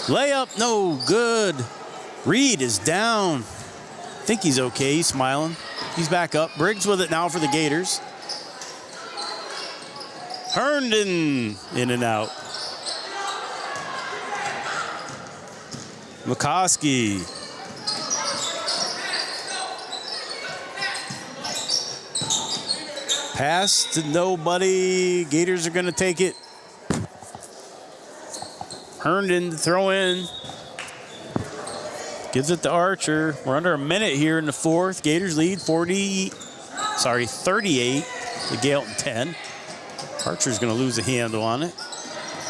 Layup, no good. Reed is down. I think he's okay. He's smiling. He's back up. Briggs with it now for the Gators. Herndon in and out. McCoskey. Pass to nobody. Gators are going to take it. Herndon to throw in. Gives it to Archer. We're under a minute here in the fourth. Gators lead 38 to Galeton 10. Archer's going to lose a handle on it.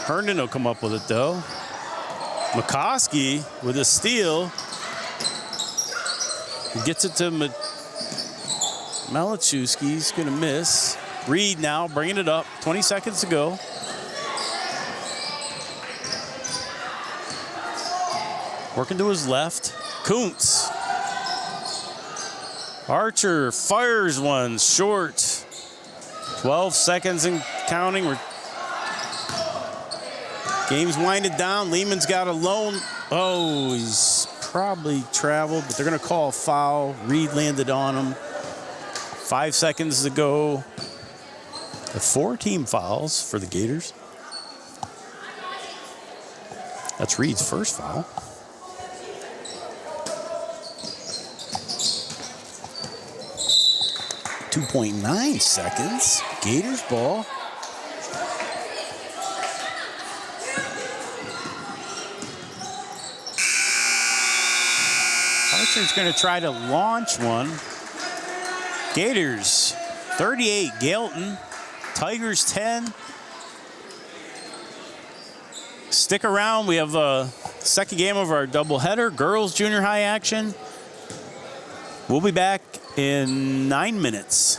Herndon will come up with it, though. McCoskey with a steal. He gets it to Malachewski. He's going to miss. Reed now bringing it up. 20 seconds to go. Working to his left. Kuntz. Archer fires one short. 12 seconds and counting. Game's winded down. Lehman's got a lone. Oh, he's probably traveled, but they're going to call a foul. Reed landed on him. 5 seconds to go. The 4 team fouls for the Gators. That's Reed's first foul. 2.9 seconds. Gators ball. Archer's going to try to launch one. Gators 38, Galeton. Tigers 10. Stick around. We have a second game of our doubleheader, girls junior high action. We'll be back in 9 minutes.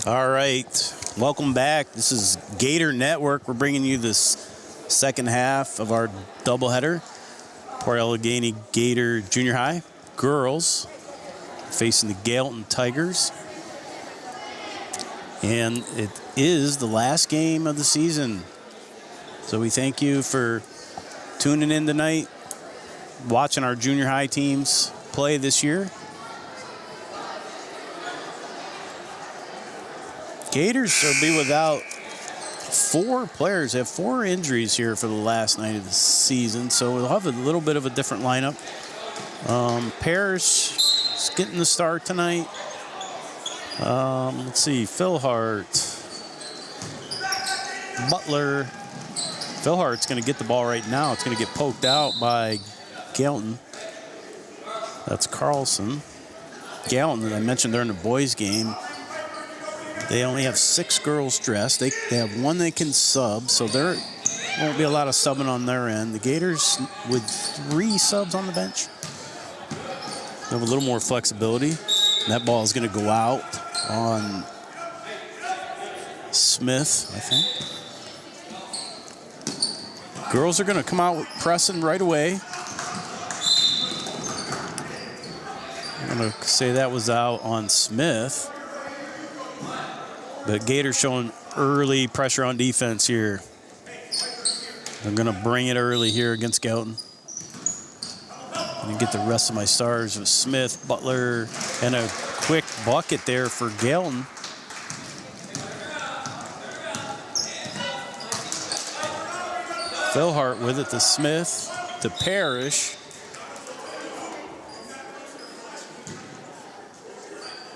All right, welcome back. This is Gator Network. We're bringing you this second half of our doubleheader. Port Allegany Gator Junior High girls facing the Galeton Tigers. And it is the last game of the season. So we thank you for tuning in tonight, watching our junior high teams play this year. Gators will be without 4 players. They have 4 injuries here for the last night of the season, so we'll have a little bit of a different lineup. Parrish is getting the start tonight. Let's see, Philhart, Butler. Philhart's going to get the ball right now. It's going to get poked out by Galeton. That's Carlson. Galeton, that I mentioned during the boys' game, they only have 6 girls dressed. They have 1 they can sub, so there won't be a lot of subbing on their end. The Gators, with 3 subs on the bench, have a little more flexibility. And that ball is going to go out on Smith, I think. Girls are going to come out pressing right away. I'm going to say that was out on Smith. But Gators showing early pressure on defense here. They're going to bring it early here against Galeton. And get the rest of my stars with Smith, Butler, and a quick bucket there for Galeton. Philhart with it to Smith, to Parrish.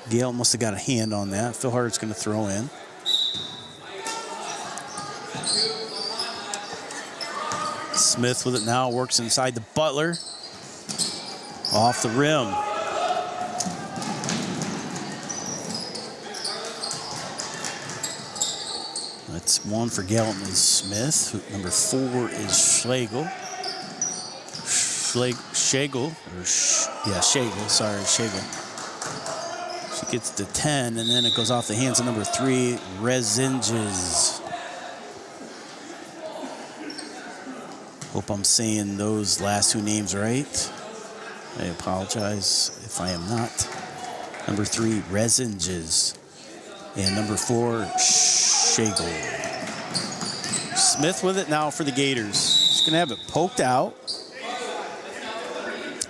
Gale must have got a hand on that. Philhart's going to throw in. Smith with it now, works inside the Butler. Off the rim. That's 1 for Galeton is Smith. Number 4 is Schlegel. Schlegel. Sorry, Schlegel. She gets to 10, and then it goes off the hands of number 3, Rezinges. Hope I'm saying those last 2 names right. I apologize if I am not. Number 3, Rezinges. And number 4, Schlegel. Smith with it now for the Gators. She's going to have it poked out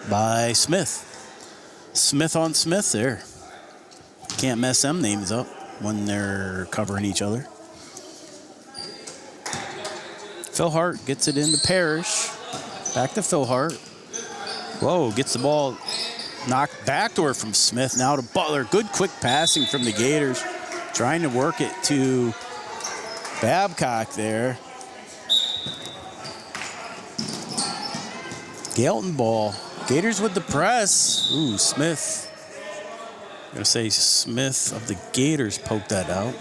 by Smith. Smith on Smith there. Can't mess them names up when they're covering each other. Philhart gets it into Parrish. Back to Philhart. Whoa, gets the ball knocked backdoor from Smith. Now to Butler. Good quick passing from the Gators. Trying to work it to Babcock there. Galeton ball. Gators with the press. Ooh, Smith. I'm going to say Smith of the Gators poked that out.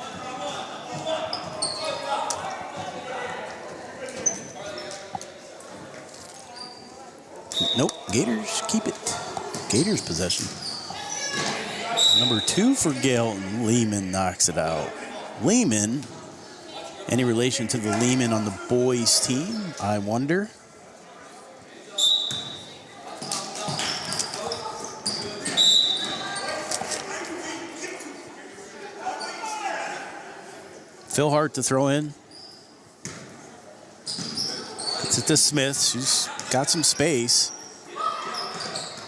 Nope, Gators keep it. Gators possession. Number 2 for Galeton, Lehman knocks it out. Lehman, any relation to the Lehman on the boys team, I wonder? Philhart to throw in. Gets it to Smith. She's got some space.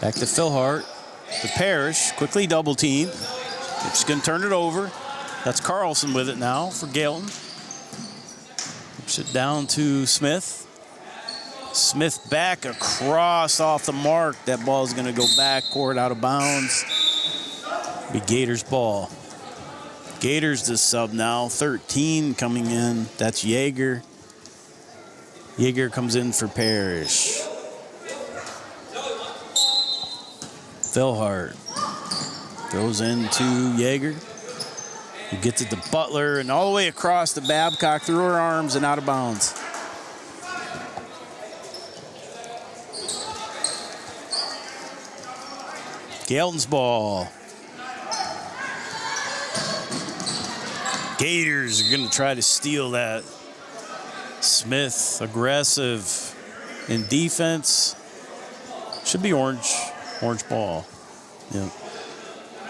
Back to Philhart. To Parrish. Quickly double team. She's going to turn it over. That's Carlson with it now for Galeton. Push it down to Smith. Smith back across off the mark. That ball is going to go back court out of bounds. Be Gators ball. Gators the sub now. 13 coming in. That's Yeager. Yeager comes in for Parrish. Philhart throws into Yeager, who gets it to Butler, and all the way across to Babcock through her arms and out of bounds. Galeton's ball. Gators are going to try to steal that. Smith, aggressive in defense. Should be orange ball. Yep.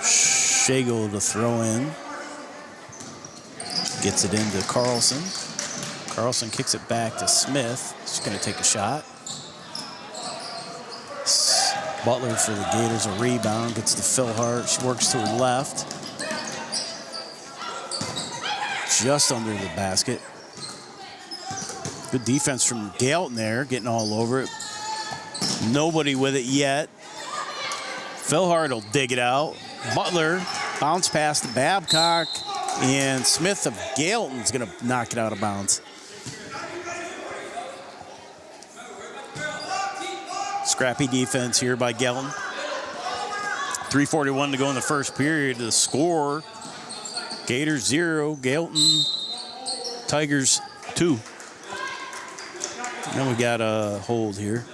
Schagel to throw in. Gets it into Carlson. Carlson kicks it back to Smith. She's going to take a shot. Butler for the Gators, a rebound. Gets to Phil Hart. She works to her left. Just under the basket. Good defense from Galeton there, getting all over it. Nobody with it yet. Phil Hart will dig it out. Butler bounce past the Babcock, and Smith of Galeton's going to knock it out of bounds. Scrappy defense here by Galeton. 3:41 to go in the first period. The score, Gators 0, Galeton Tigers 2. Then we got a hold here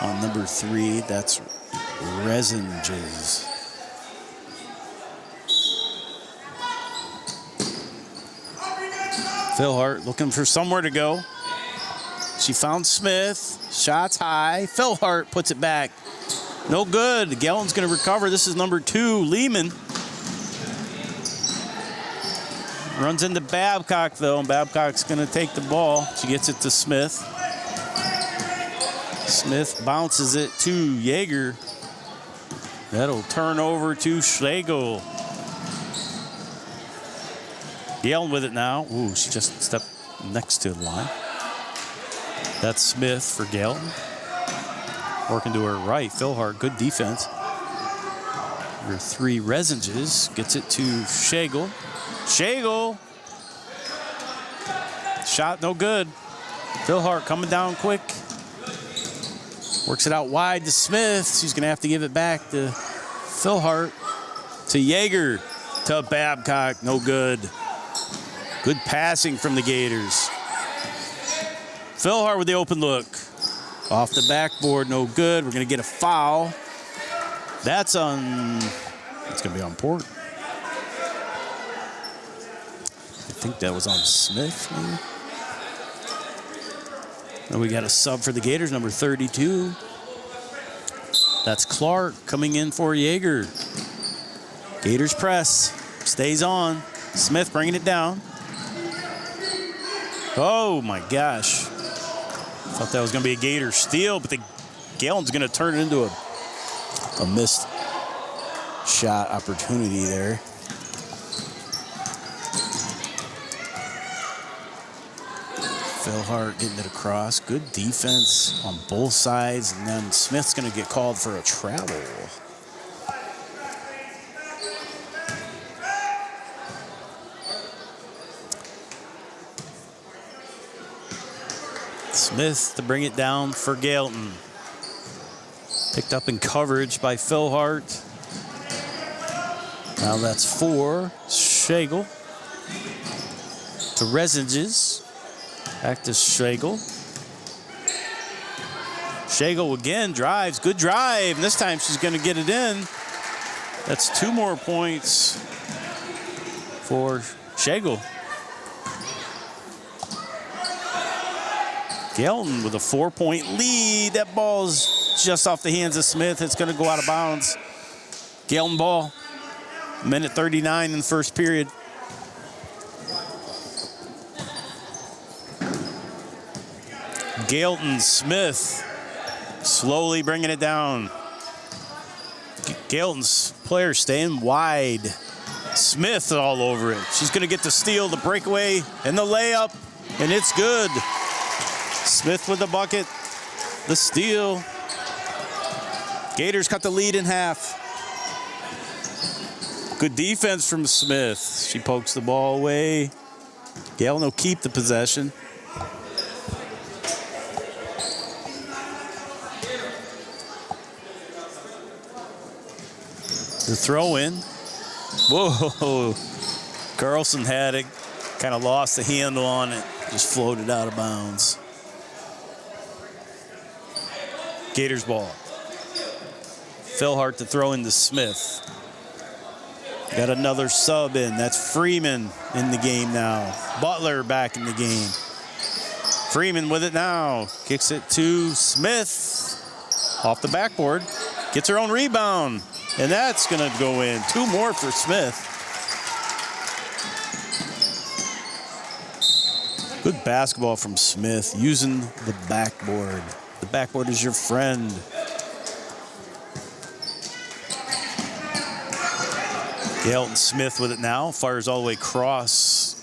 on number 3. That's Resenges. Phil Hart looking for somewhere to go. She found Smith. Shots high. Phil Hart puts it back. No good. Galeton's going to recover. This is number 2, Lehman. Runs into Babcock, though, and Babcock's going to take the ball. She gets it to Smith. Smith bounces it to Yeager. That'll turn over to Schlegel. Galeton with it now. Ooh, she just stepped next to the line. That's Smith for Galeton. Working to her right. Phil Hart, good defense. Number 3, Resenges gets it to Schlegel. Schlegel. Shot no good. Phil Hart coming down quick. Works it out wide to Smith. She's going to have to give it back to Phil Hart. To Yeager. To Babcock. No good. Good passing from the Gators. Phil Hart with the open look. Off the backboard. No good. We're going to get a foul. That's on... It's going to be on Port. I think that was on Smith, maybe. And we got a sub for the Gators, number 32. That's Clark coming in for Yeager. Gators press. Stays on. Smith bringing it down. Oh, my gosh. Thought that was going to be a Gator steal, but the Galeton's going to turn it into a missed shot opportunity there. Phil Hart getting it across. Good defense on both sides. And then Smith's going to get called for a travel. Smith to bring it down for Galeton. Picked up in coverage by Phil Hart. Now that's 4. Schlegel to Resenges. Back to Schlegel. Schlegel again drives. Good drive. And this time she's going to get it in. That's 2 more points for Schlegel. Galeton with a 4-point lead. That ball's just off the hands of Smith. It's going to go out of bounds. Galeton ball. Minute 39 in the first period. Galeton, Smith slowly bringing it down. Galeton's players staying wide. Smith all over it. She's going to get the steal, the breakaway, and the layup, and it's good. Smith with the bucket, the steal. Gators cut the lead in half. Good defense from Smith. She pokes the ball away. Galeton will keep the possession. The throw in. Whoa. Carlson had it. Kind of lost the handle on it. Just floated out of bounds. Gators ball. Phil Hart to throw into Smith. Got another sub in. That's Freeman in the game now. Butler back in the game. Freeman with it now. Kicks it to Smith. Off the backboard. Gets her own rebound. And that's going to go in. 2 more for Smith. Good basketball from Smith, using the backboard. The backboard is your friend. Galeton Smith with it now. Fires all the way across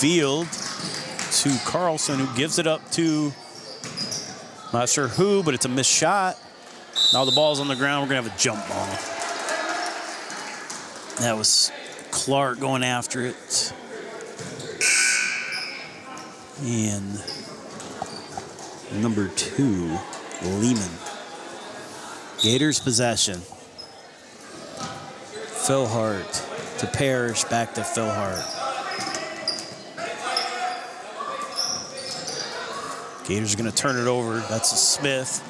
field to Carlson, who gives it up to, not sure who, but it's a missed shot. Now the ball's on the ground. We're going to have a jump ball. That was Clark going after it. And number 2, Lehman. Gators possession. Phil Hart to Parrish, back to Phil Hart. Gators are going to turn it over. That's a Smith.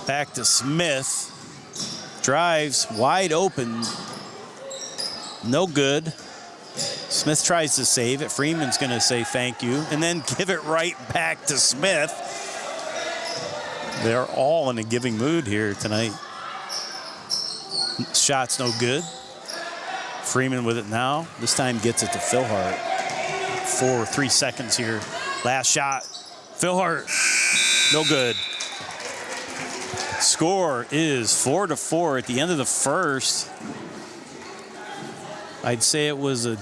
Back to Smith. Drives wide open. No good. Smith tries to save it. Freeman's going to say thank you and then give it right back to Smith. They're all in a giving mood here tonight. Shot's no good. Freeman with it now. This time gets it to Phil Hart. 3 seconds here. Last shot. Phil Hart. No good. Score is 4-4 at the end of the first. I'd say it was a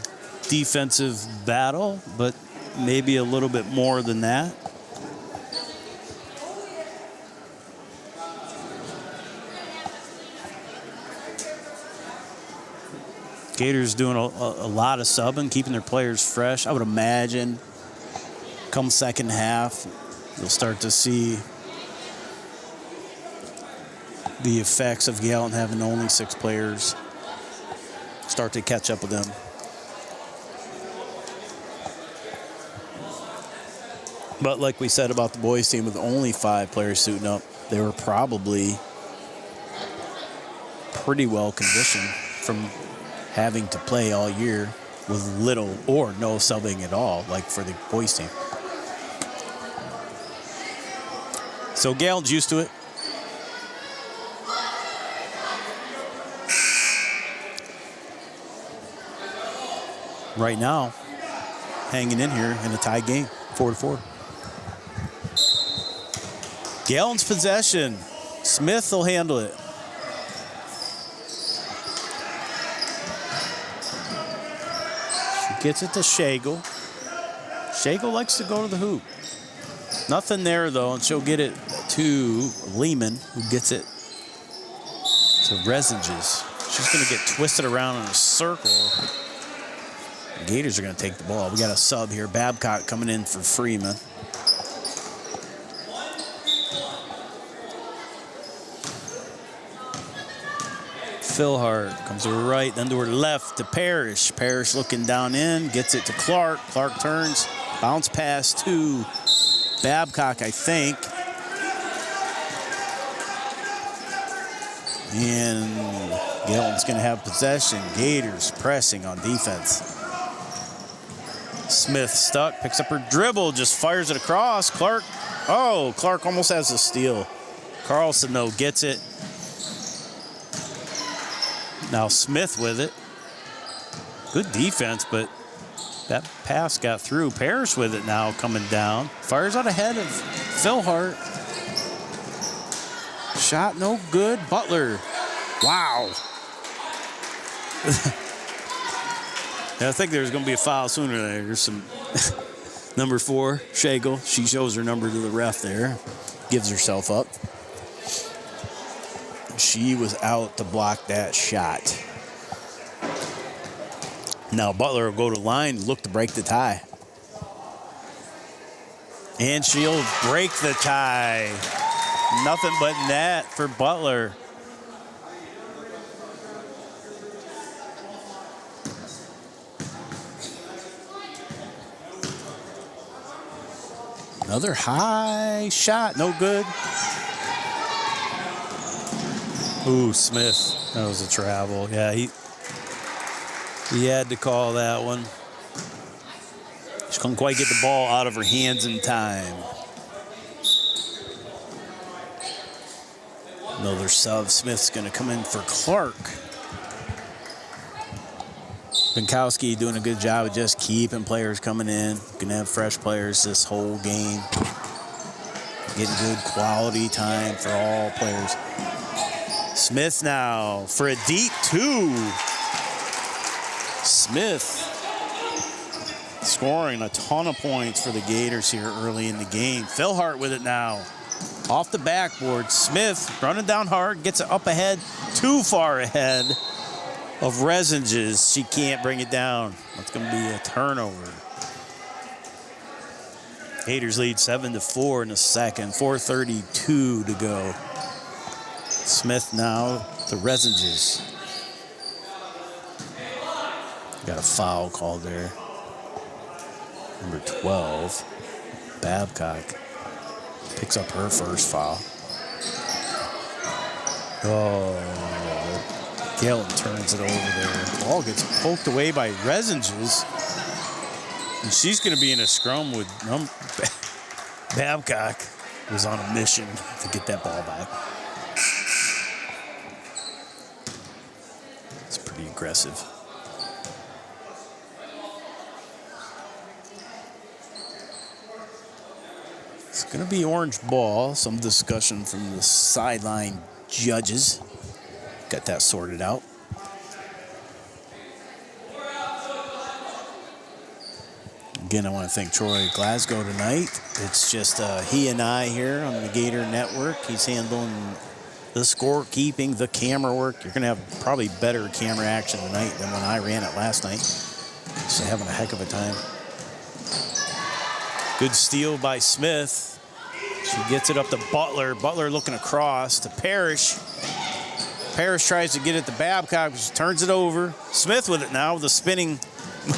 defensive battle, but maybe a little bit more than that. Gators doing a lot of subbing, keeping their players fresh. I would imagine come second half, you'll start to see the effects of Galeton having only 6 players start to catch up with them. But like we said about the boys team, with only 5 players suiting up, they were probably pretty well conditioned from having to play all year with little or no subbing at all, like for the boys team. So Galeton's used to it. Right now, hanging in here in a tie game, 4-4. Galeton's possession. Smith will handle it. She gets it to Schagel. Schagel likes to go to the hoop. Nothing there, though, and she'll get it to Lehman, who gets it to Resinges. She's going to get twisted around in a circle. The Gators are going to take the ball. We got a sub here. Babcock coming in for Freeman. Phil Hart comes to her right, then to her left to Parrish. Parrish looking down in, gets it to Clark. Clark turns, bounce pass to Babcock, I think. And Galeton's going to have possession. Gators pressing on defense. Smith stuck, picks up her dribble, just fires it across. Clark, oh, Clark almost has a steal. Carlson, though, gets it. Now Smith with it. Good defense, but that pass got through. Parrish with it now, coming down. Fires out ahead of Phil Hart. Shot no good. Butler. Wow. I think there's going to be a foul sooner than later. There's some number 4, Schagel. She shows her number to the ref there. Gives herself up. She was out to block that shot. Now Butler will go to line, look to break the tie. And she'll break the tie. Nothing but net for Butler. Another high shot, no good. Ooh, Smith, that was a travel. Yeah, He had to call that one. She couldn't quite get the ball out of her hands in time. Another sub. Smith's going to come in for Clark. Binkowski doing a good job of just keeping players coming in. Going to have fresh players this whole game. Getting good quality time for all players. Smith now for a deep 2. Smith scoring a ton of points for the Gators here early in the game. Philhart with it now. Off the backboard. Smith running down hard. Gets it up ahead. Too far ahead of Resinges. She can't bring it down. That's going to be a turnover. Gators lead 7-4 in the second. 4:32 to go. Smith now to Resinges. Got a foul called there. Number 12, Babcock, picks up her first foul. Oh, Galeton turns it over there. Ball gets poked away by Resinges. And she's going to be in a scrum with Babcock, who's on a mission to get that ball back. It's pretty aggressive. It's going to be orange ball. Some discussion from the sideline judges. Got that sorted out. Again, I want to thank Troy Glasgow tonight. It's just he and I here on the Gator Network. He's handling the scorekeeping, the camera work. You're going to have probably better camera action tonight than when I ran it last night. So having a heck of a time. Good steal by Smith. She gets it up to Butler. Butler looking across to Parrish. Parrish tries to get it to Babcock. She turns it over. Smith with it now with a spinning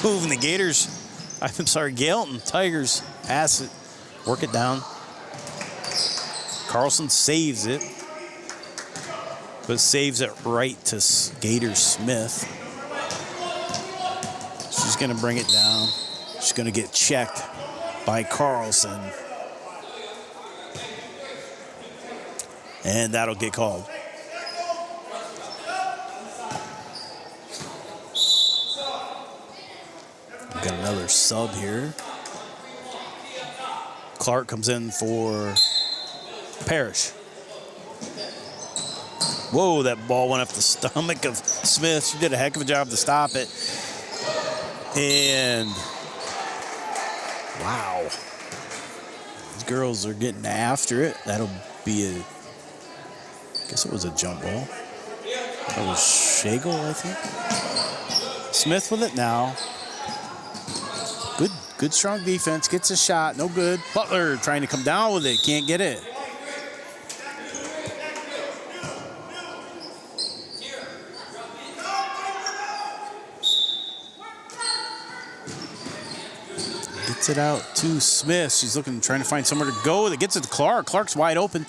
move. And the Gators, Galeton Tigers pass it. Work it down. Carlson saves it. But saves it right to Gator Smith. She's going to bring it down. She's going to get checked by Carlson. And that'll get called. We've got another sub here. Clark comes in for Parrish. Whoa, that ball went up the stomach of Smith. She did a heck of a job to stop it. And wow. These girls are getting after it. That'll be a, I guess it was a jump ball. That was Schagel, I think. Smith with it now. Good strong defense. Gets a shot. No good. Butler trying to come down with it. Can't get it. Gets it out to Smith. She's looking, trying to find somewhere to go. That gets it to Clark. Clark's wide open.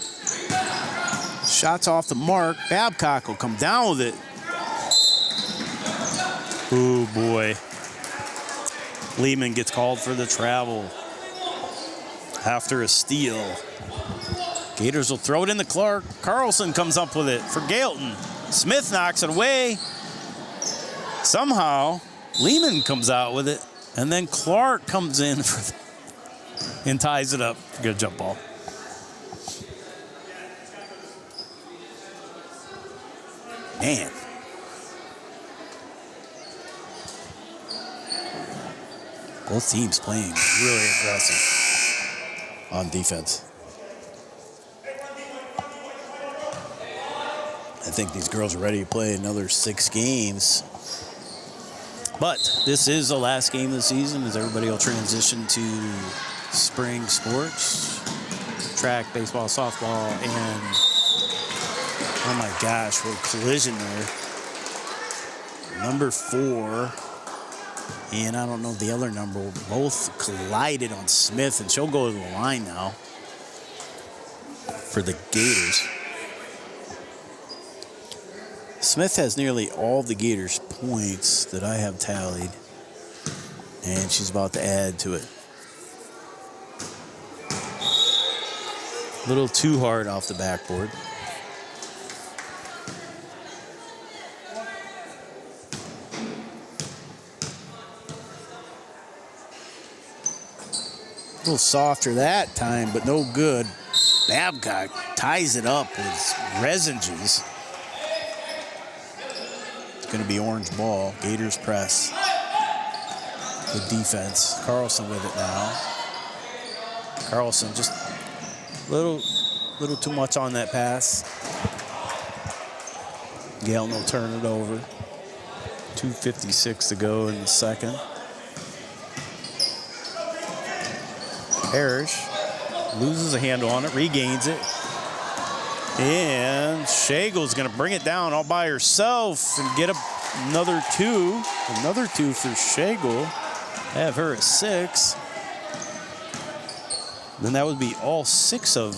Shots off the mark. Babcock will come down with it. Oh, boy. Lehman gets called for the travel after a steal. Gators will throw it in to Clark. Carlson comes up with it for Galeton. Smith knocks it away. Somehow, Lehman comes out with it. And then Clark comes in and ties it up. Good jump ball. Man. Both teams playing really aggressive on defense. I think these girls are ready to play another 6 games. But this is the last game of the season as everybody will transition to spring sports. Track, baseball, softball, and oh my gosh, what a collision there. Number 4, and I don't know the other number, both collided on Smith, and she'll go to the line now for the Gators. Smith has nearly all the Gators' points that I have tallied, and she's about to add to it. A little too hard off the backboard. A little softer that time, but no good. Babcock ties it up with Resinges. It's going to be orange ball. Gators press. Good defense. Carlson with it now. Carlson just a little too much on that pass. Galeton will turn it over. 2:56 to go in the second. Parrish loses a handle on it, regains it. And Shagle's going to bring it down all by herself and get another two. Another two for Shagle. Have her at 6. Then that would be all 6 of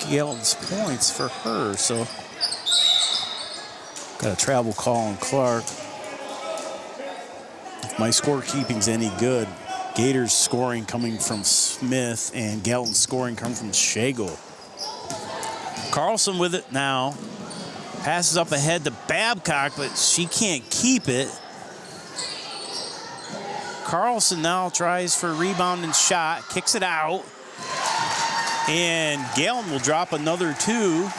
Galeton's points for her. So got a travel call on Clark. If my scorekeeping's any good, Gators scoring coming from Smith and Galeton scoring coming from Shagle. Carlson with it now. Passes up ahead to Babcock, but she can't keep it. Carlson now tries for a rebound and shot, kicks it out. And Galeton will drop another 2.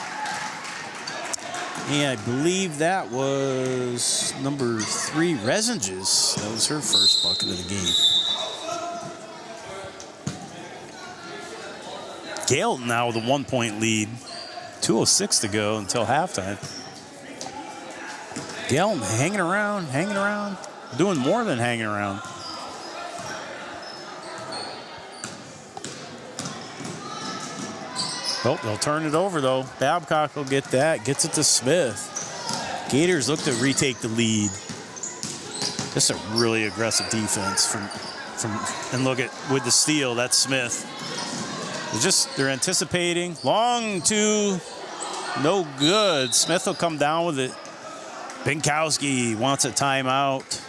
And I believe that was number 3, Resinges. That was her first bucket of the game. Galeton now with a 1-point lead. 2:06 to go until halftime. Galeton hanging around, doing more than hanging around. Oh, they'll turn it over, though. Babcock will get that. Gets it to Smith. Gators look to retake the lead. This is a really aggressive defense and look at with the steal. That's Smith. They're anticipating. Long two. No good. Smith will come down with it. Binkowski wants a timeout.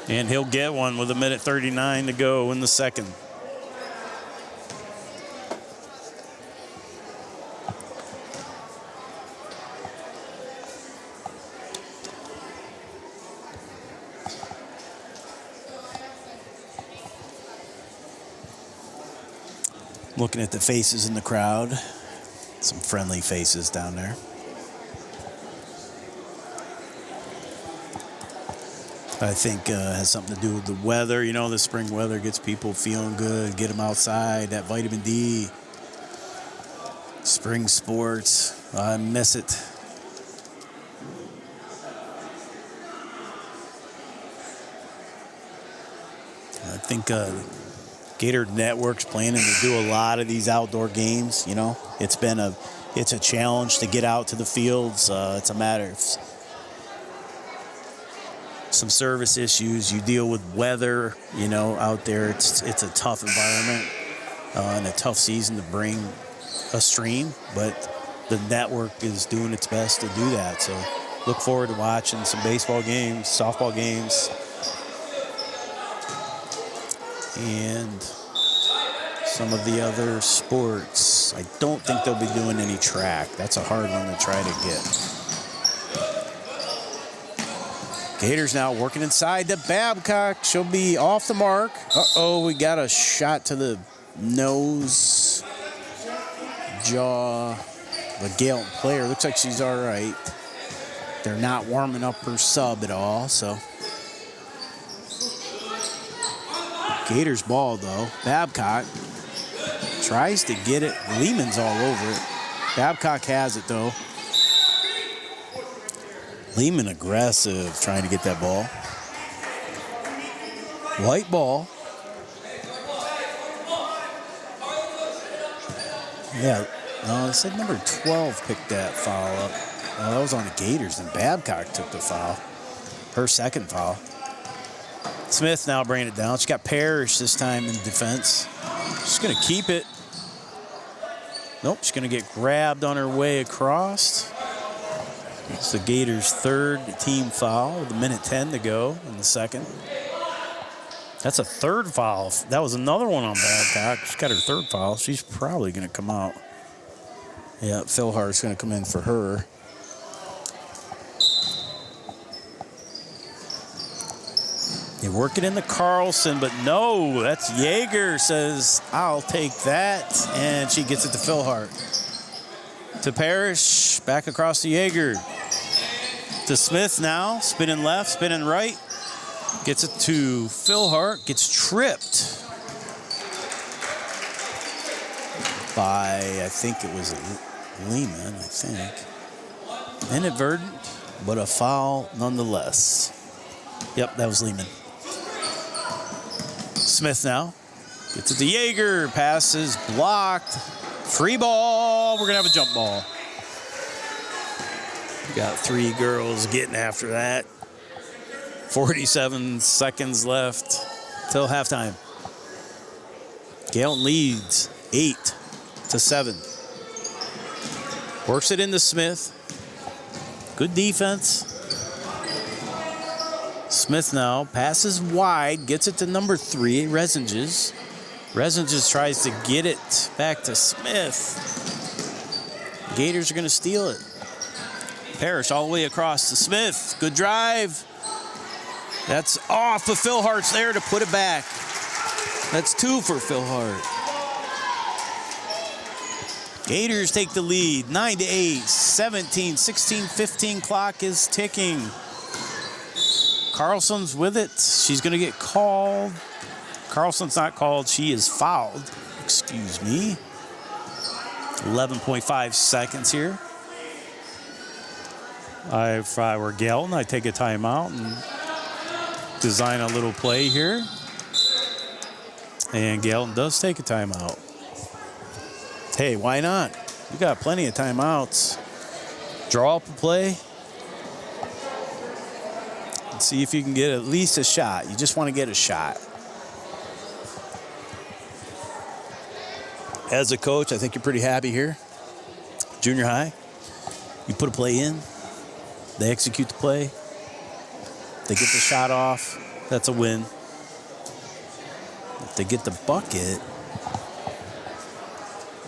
And he'll get one with 1:39 to go in the second. Looking at the faces in the crowd. Some friendly faces down there. I think has something to do with the weather. You know, the spring weather gets people feeling good, get them outside, that vitamin D. Spring sports, I miss it. I think Gator Network's planning to do a lot of these outdoor games. You know, it's a challenge to get out to the fields. It's a matter of some service issues. You deal with weather, you know, out there. It's a tough environment and a tough season to bring a stream, but the network is doing its best to do that. So look forward to watching some baseball games, softball games, and some of the other sports. I don't think they'll be doing any track. That's a hard one to try to get. Gators now working inside to Babcock. She'll be off the mark. Uh-oh, we got a shot to the nose, jaw. The Galeton player looks like she's all right. They're not warming up her sub at all, so. Gators ball, though. Babcock tries to get it. Lehman's all over it. Babcock has it, though. Lehman aggressive, trying to get that ball. White ball. Yeah, no, it said number 12 picked that foul up. Oh, that was on the Gators, and Babcock took the foul. Her second foul. Smith now bringing it down. She got Parrish this time in defense. She's going to keep it. Nope, she's going to get grabbed on her way across. It's the Gators' third team foul with 1:10 to go in the second. That's a third foul. That was another one on Babcock. She's got her third foul. She's probably going to come out. Yeah, Phil Hart's going to come in for her. They work it into Carlson, but no, that's Yeager says, I'll take that. And she gets it to Phil Hart. To Parrish, back across to Yeager. To Smith now, spinning left, spinning right. Gets it to Phil Hart, gets tripped by, I think it was Lehman, I think. Inadvertent, but a foul nonetheless. Yep, that was Lehman. Smith now gets it to Yeager. Passes blocked. Free ball. We're going to have a jump ball. Got three girls getting after that. 47 seconds left till halftime. Galeton leads 8-7. Works it into Smith. Good defense. Smith now passes wide, gets it to number 3, Resinges. Resinges tries to get it back to Smith. Gators are going to steal it. Parrish all the way across to Smith. Good drive. That's off, but Phil Hart's there to put it back. That's 2 for Phil Hart. Gators take the lead, 9-8, 17, 16, 15 clock is ticking. Carlson's with it. She's going to get called. Carlson's not called. She is fouled. Excuse me. 11.5 seconds here. If I were Galeton, I'd take a timeout and design a little play here. And Galeton does take a timeout. Hey, why not? We got plenty of timeouts. Draw up a play. And see if you can get at least a shot. You just want to get a shot. As a coach, I think you're pretty happy here. Junior high, you put a play in. They execute the play. They get the shot off. That's a win. If they get the bucket,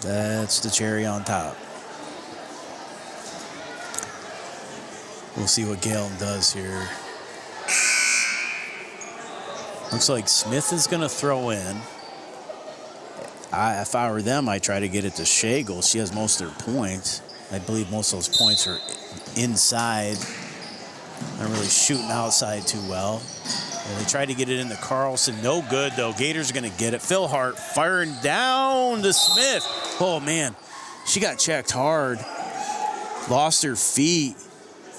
that's the cherry on top. We'll see what Galeton does here. Looks like Smith is going to throw in. If I were them, I'd try to get it to Schagel. She has most of her points. I believe most of those points are inside. Not really shooting outside too well. And they tried to get it into Carlson. No good, though. Gators are going to get it. Phil Hart firing down to Smith. Oh, man. She got checked hard. Lost her feet.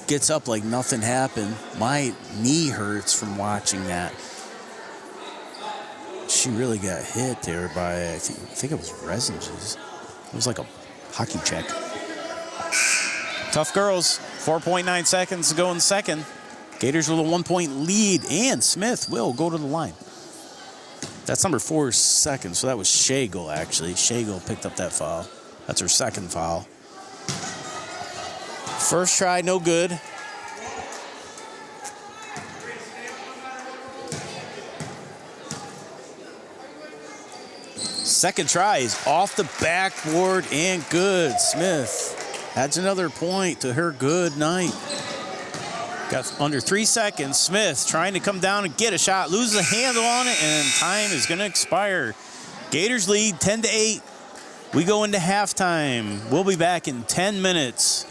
Gets up like nothing happened. My knee hurts from watching that. She really got hit there by, I think it was Resinges. It was like a hockey check. Tough girls. 4.9 seconds to go in the second. Gators with a 1-point lead, and Smith will go to the line. That's number 4 seconds, so that was Schagel, actually. Schagel picked up that foul. That's her second foul. First try, no good. Second try is off the backboard and good. Smith adds another point to her good night. Got under 3 seconds. Smith trying to come down and get a shot. Loses a handle on it, and time is going to expire. Gators lead 10-8. We go into halftime. We'll be back in 10 minutes.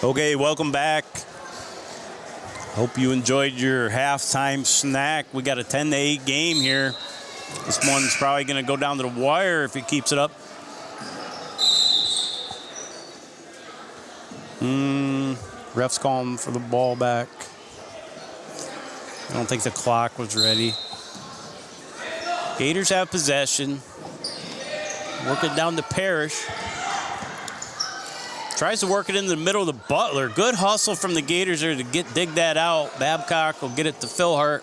Okay, welcome back. Hope you enjoyed your halftime snack. We got a 10-8 game here. This one's probably going to go down to the wire if he keeps it up. Ref's calling for the ball back. I don't think the clock was ready. Gators have possession. Work it down to Parrish. Tries to work it in the middle of the Butler. Good hustle from the Gators there to dig that out. Babcock will get it to Philhart.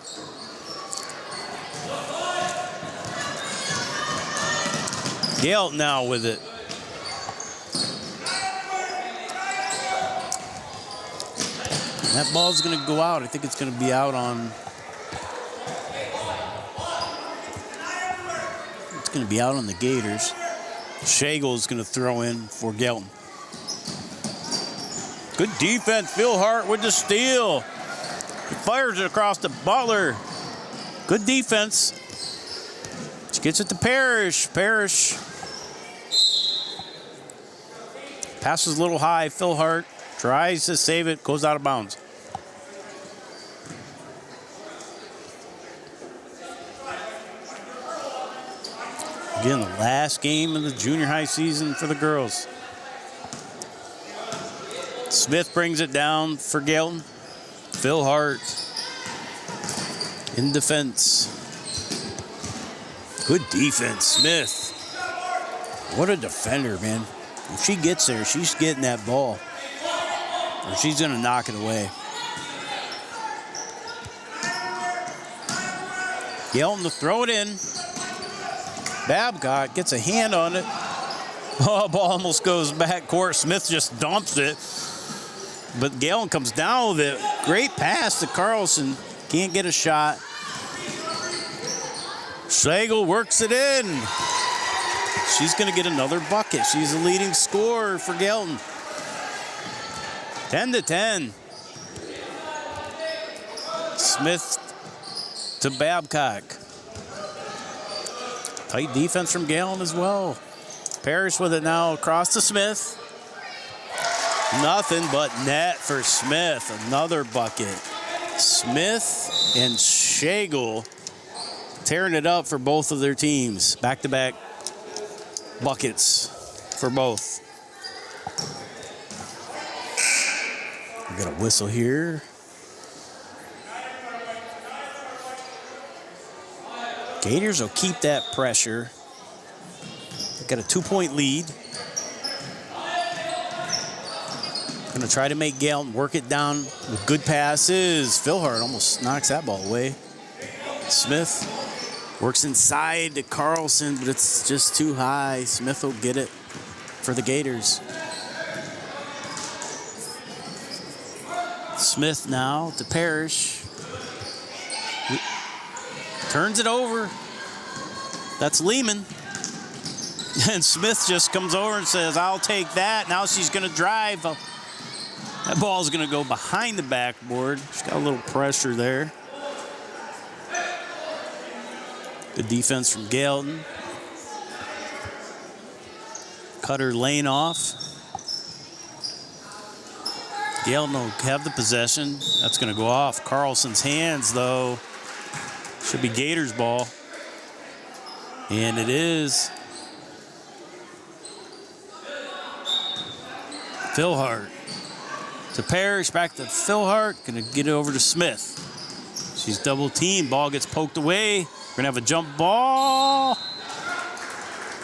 Galeton now with it. That ball's going to go out. I think it's going to be out on... It's going to be out on the Gators. Shagle's going to throw in for Galeton. Good defense. Philhart with the steal. He fires it across the Butler. Good defense. She gets it to Parrish. Parrish passes a little high. Philhart tries to save it. Goes out of bounds. Again, the last game of the junior high season for the girls. Smith brings it down for Galeton. Philhart in defense. Good defense, Smith. What a defender, man. If she gets there, she's getting that ball. Or she's going to knock it away. Galeton to throw it in. Babcock gets a hand on it. Oh, ball almost goes back court. Smith just dumps it. But Galeton comes down with it. Great pass to Carlson. Can't get a shot. Schlegel works it in. She's going to get another bucket. She's the leading scorer for Galeton. 10-10. Smith to Babcock. Tight defense from Galeton as well. Parrish with it now across to Smith. Nothing but net for Smith. Another bucket. Smith and Schlegel tearing it up for both of their teams. Back-to-back buckets for both. We got a whistle here. Gators will keep that pressure. They've got a 2-point lead. Going to try to make Galeton work it down with good passes. Philhart almost knocks that ball away. Smith works inside to Carlson, but it's just too high. Smith will get it for the Gators. Smith now to Parrish. Turns it over. That's Lehman. And Smith just comes over and says, I'll take that. Now she's going to drive. That ball's going to go behind the backboard. She's got a little pressure there. Good defense from Galeton. Cut her lane off. Galeton will have the possession. That's going to go off Carlson's hands, though. Should be Gators' ball. And it is. Philhart to Parrish, back to Philhart. Going to get it over to Smith. She's double teamed. Ball gets poked away. We're going to have a jump ball.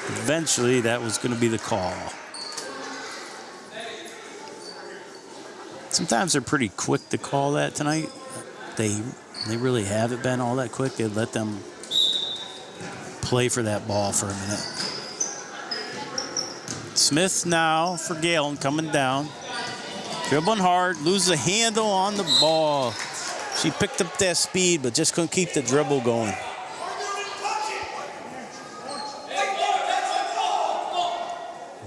Eventually, that was going to be the call. Sometimes they're pretty quick to call that tonight. They really haven't been all that quick. They let them play for that ball for a minute. Smith now for Galeton coming down. Dribbling hard, loses a handle on the ball. She picked up that speed, but just couldn't keep the dribble going.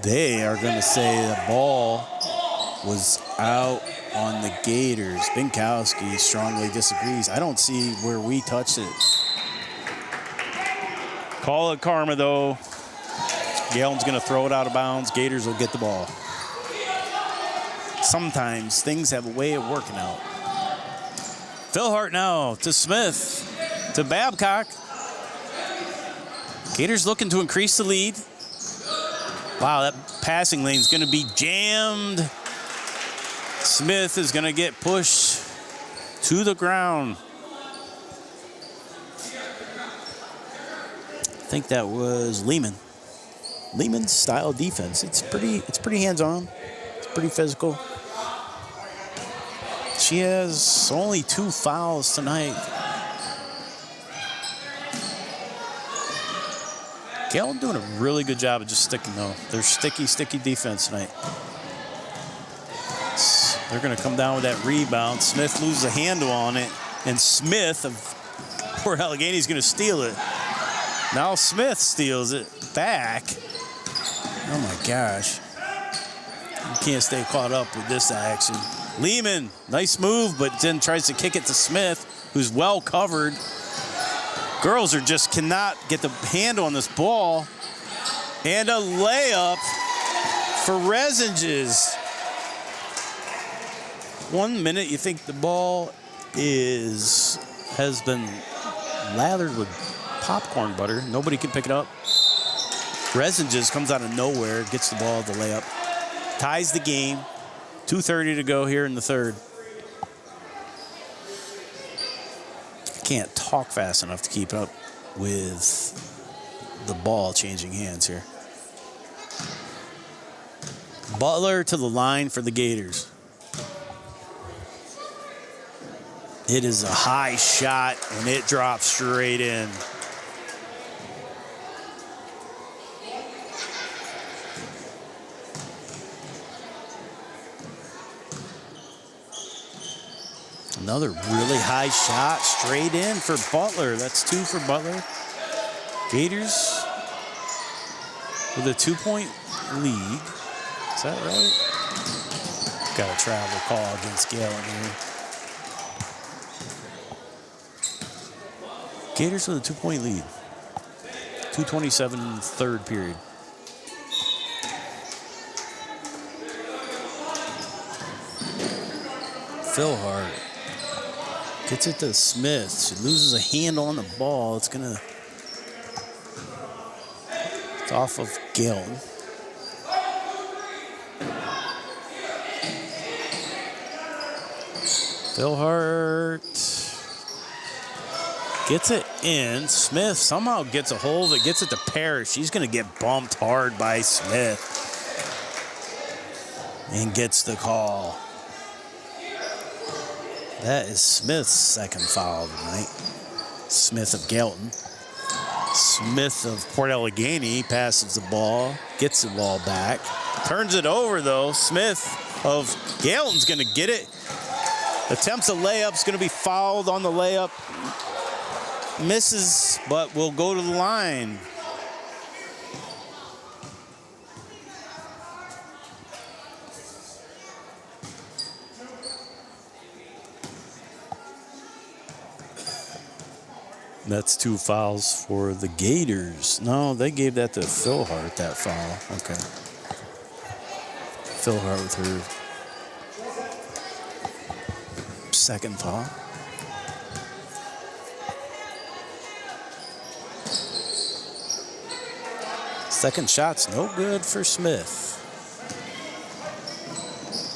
They are going to say the ball was out on the Gators. Binkowski strongly disagrees. I don't see where we touched it. Call it karma, though. Galeton's going to throw it out of bounds. Gators will get the ball. sometimes things have a way of working out. Phil Hart now to Smith, to Babcock. Gators looking to increase the lead. Wow, that passing lane is going to be jammed. Smith is going to get pushed to the ground. I think that was Lehman. Lehman's style defense. It's pretty hands-on. It's pretty physical. She has only 2 fouls tonight. Galeton doing a really good job of just sticking, though. They're sticky defense tonight. They're going to come down with that rebound. Smith loses a handle on it, and Smith of Port Allegany is going to steal it. Now Smith steals it back. Oh, my gosh. You can't stay caught up with this action. Lehman, nice move, but then tries to kick it to Smith, who's well covered. Girls just cannot get the handle on this ball. And a layup for Resinges. 1 minute, you think the ball has been lathered with popcorn butter. Nobody can pick it up. Resinges comes out of nowhere, gets the ball, the layup. Ties the game. 2:30 to go here in the third. I can't talk fast enough to keep up with the ball changing hands here. Butler to the line for the Gators. It is a high shot, and it drops straight in. Another really high shot straight in for Butler. That's 2 for Butler. Gators with a 2-point lead. Is that right? Got a travel call against Galeton here. Gators with a 2-point lead. 2:27 in the third period. Phil Hart gets it to Smith. She loses a handle on the ball. It's off of Galeton. Phil Hart gets it in. Smith somehow gets a hold of it, gets it to Parrish. She's going to get bumped hard by Smith and gets the call. That is Smith's second foul tonight. Smith of Galeton. Smith of Port Allegany passes the ball, gets the ball back, turns it over though. Smith of Galeton's going to get it. Attempts a layup, is going to be fouled on the layup. Misses, but will go to the line. That's 2 fouls for the Gators. No, they gave that to Phil Hart, that foul. Okay. Phil Hart with her second foul. Second shot's no good for Smith.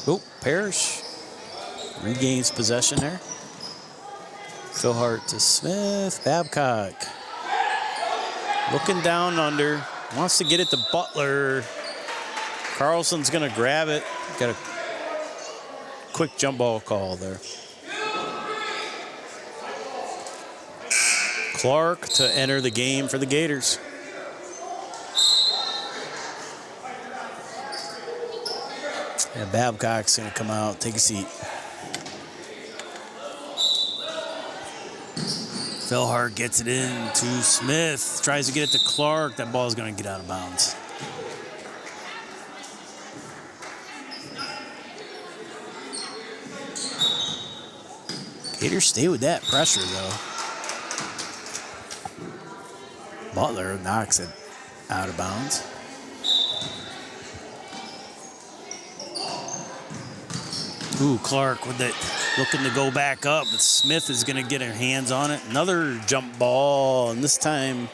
Oh, Parrish regains possession there. Phil Hart to Smith. Babcock looking down under. Wants to get it to Butler. Carlson's going to grab it. Got a quick jump ball call there. Clark to enter the game for the Gators. And Babcock's going to come out, take a seat. Phil Hart gets it in to Smith. Tries to get it to Clark. That ball is going to get out of bounds. Gators stay with that pressure, though. Butler knocks it out of bounds. Ooh, Clark with it, looking to go back up, but Smith is going to get her hands on it. Another jump ball, and this time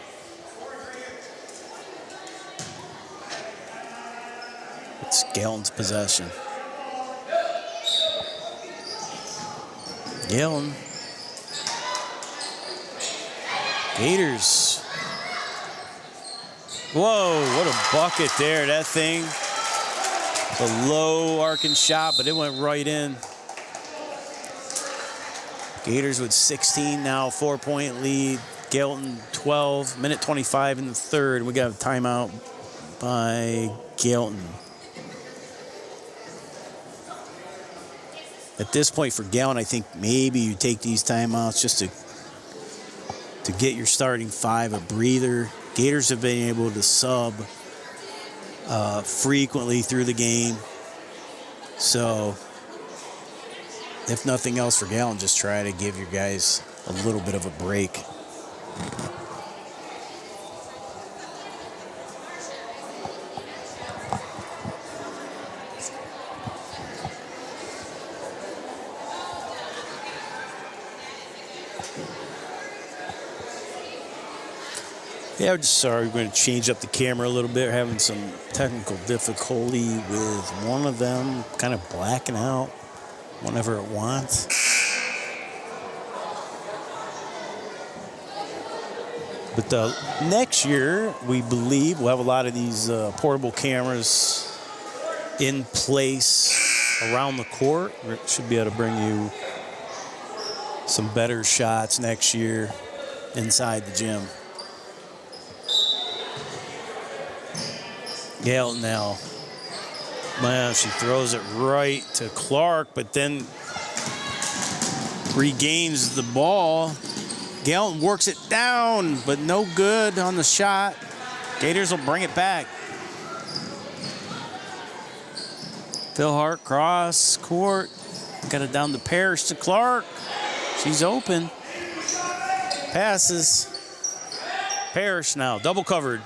it's Galeton's possession. Galeton. Gators. Whoa, what a bucket there. That thing, a low arcing shot, but it went right in. Gators with 16 now, 4-point lead. Galeton 12, minute 25 in the third. We got a timeout by Galeton. At this point for Galeton, I think maybe you take these timeouts just to get your starting five a breather. Gators have been able to sub frequently through the game. So, if nothing else for Galeton, just try to give your guys a little bit of a break. Yeah, I'm just sorry. We're going to change up the camera a little bit. We're having some technical difficulty with one of them kind of blacking out whenever it wants. But next year, we believe we'll have a lot of these portable cameras in place around the court. We should be able to bring you some better shots next year inside the gym. Galeton now. Man, she throws it right to Clark, but then regains the ball. Galeton works it down, but no good on the shot. Gators will bring it back. Phil Hart cross court. Got it down to Parrish to Clark. She's open. Passes. Parrish now, double covered.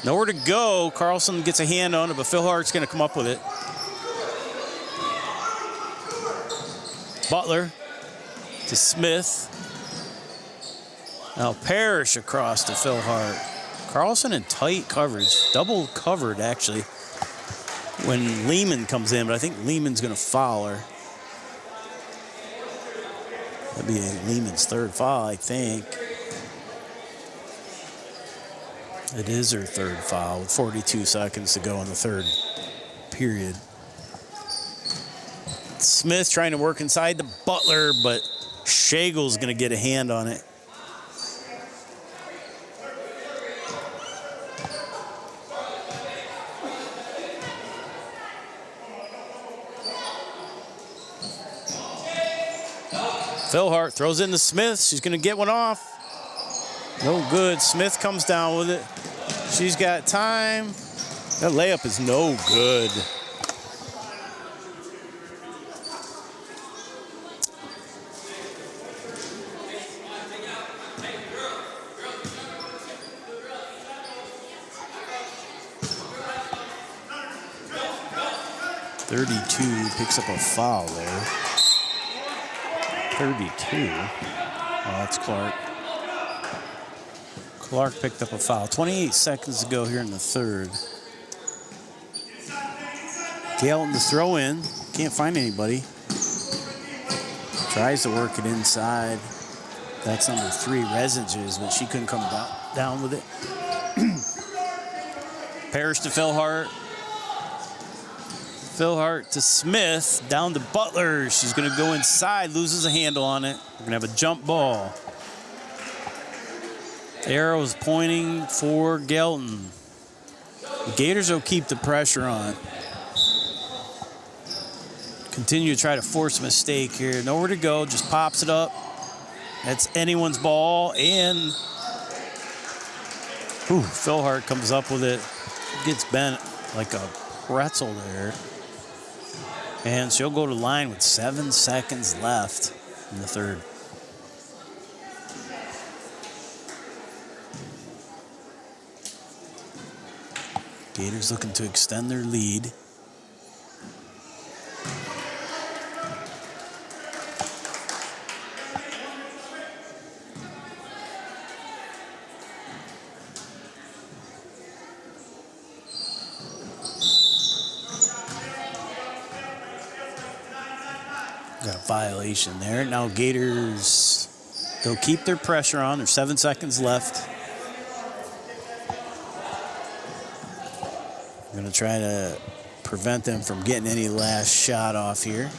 Nowhere to go. Carlson gets a hand on it, but Phil Hart's going to come up with it. Butler to Smith. Now Parrish across to Phil Hart. Carlson in tight coverage. Double covered, actually, when Lehman comes in, but I think Lehman's going to foul her. That'd be Lehman's third foul, I think. It is her third foul with 42 seconds to go in the third period. Smith trying to work inside the Butler, but Shagel's going to get a hand on it. Phil Hart throws in to Smith. She's going to get one off. No good. Smith comes down with it. She's got time. That layup is no good. .32 picks up a foul there. 32. Oh, that's Clark. Clark picked up a foul. 28 seconds to go here in the third. Galeton to throw in. Can't find anybody. Tries to work it inside. That's number 3, Resiges, but she couldn't come down with it. Parrish to Phil Hart. Phil Hart to Smith. Down to Butler. She's going to go inside. Loses a handle on it. We're going to have a jump ball. Arrow's pointing for Galeton. The Gators will keep the pressure on. Continue to try to force a mistake here. Nowhere to go, just pops it up. That's anyone's ball, and Phil Hart comes up with it. Gets bent like a pretzel there. And she'll go to line with 7 seconds left in the third. Gators looking to extend their lead. Got a violation there. Now Gators, they'll keep their pressure on. There's 7 seconds left. I'm going to try to prevent them from getting any last shot off here.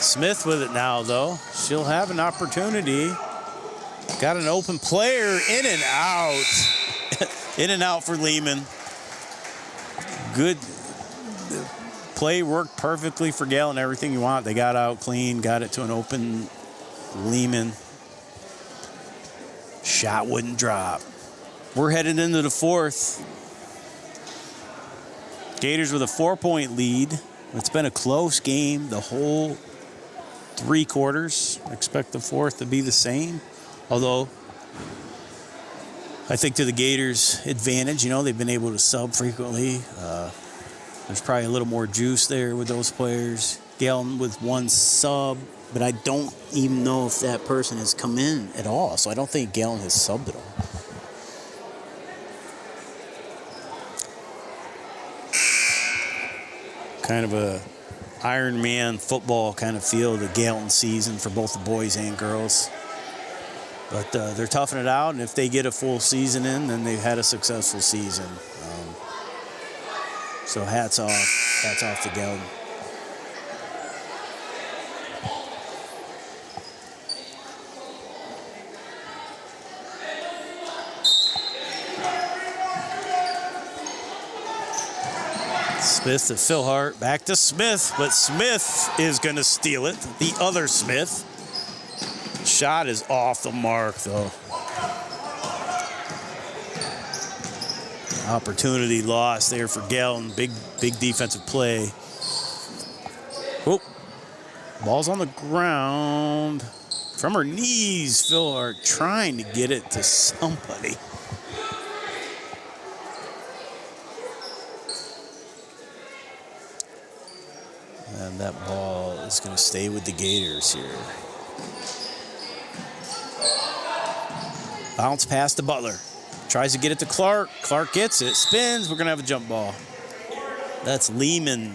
Smith with it now, though. She'll have an opportunity. Got an open player, in and out. In and out for Lehman. Good. The play worked perfectly for Galeton. Everything you want. They got out clean, got it to an open Lehman. Shot wouldn't drop. We're headed into the fourth. Gators with a 4-point lead. It's been a close game the whole 3 quarters. Expect the fourth to be the same. Although, I think to the Gators' advantage, you know, they've been able to sub frequently. There's probably a little more juice there with those players. Galeton with 1 sub, but I don't even know if that person has come in at all. So I don't think Galeton has subbed at all. Kind of a Iron Man football kind of feel the Galeton season for both the boys and girls. But they're toughing it out, and if they get a full season in, then they've had a successful season. So hats off to Galeton. Smith to Philhart, back to Smith, but Smith is going to steal it. The other Smith. Shot is off the mark, though. Opportunity lost there for Galeton. Big defensive play. Oh, ball's on the ground. From her knees, Philhart trying to get it to somebody. And that ball is going to stay with the Gators here. Bounce pass to Butler. Tries to get it to Clark. Clark gets it. Spins. We're going to have a jump ball. That's Lehman.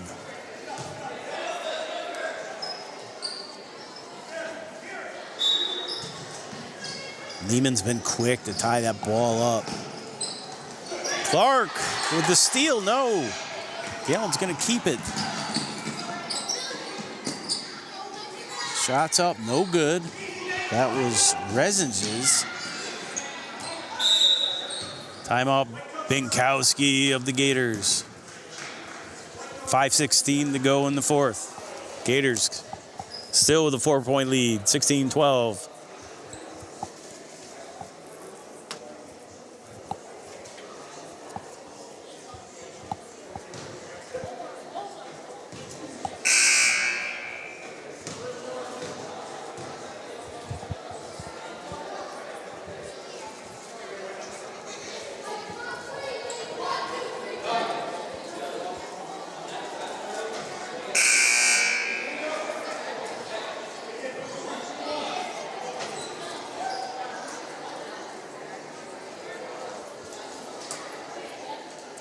Lehman's been quick to tie that ball up. Clark with the steal. No. Galeton's going to keep it. Shots up. No good. That was Resinges. Timeout, Binkowski of the Gators. 5:16 to go in the fourth. Gators still with a 4-point lead, 16-12.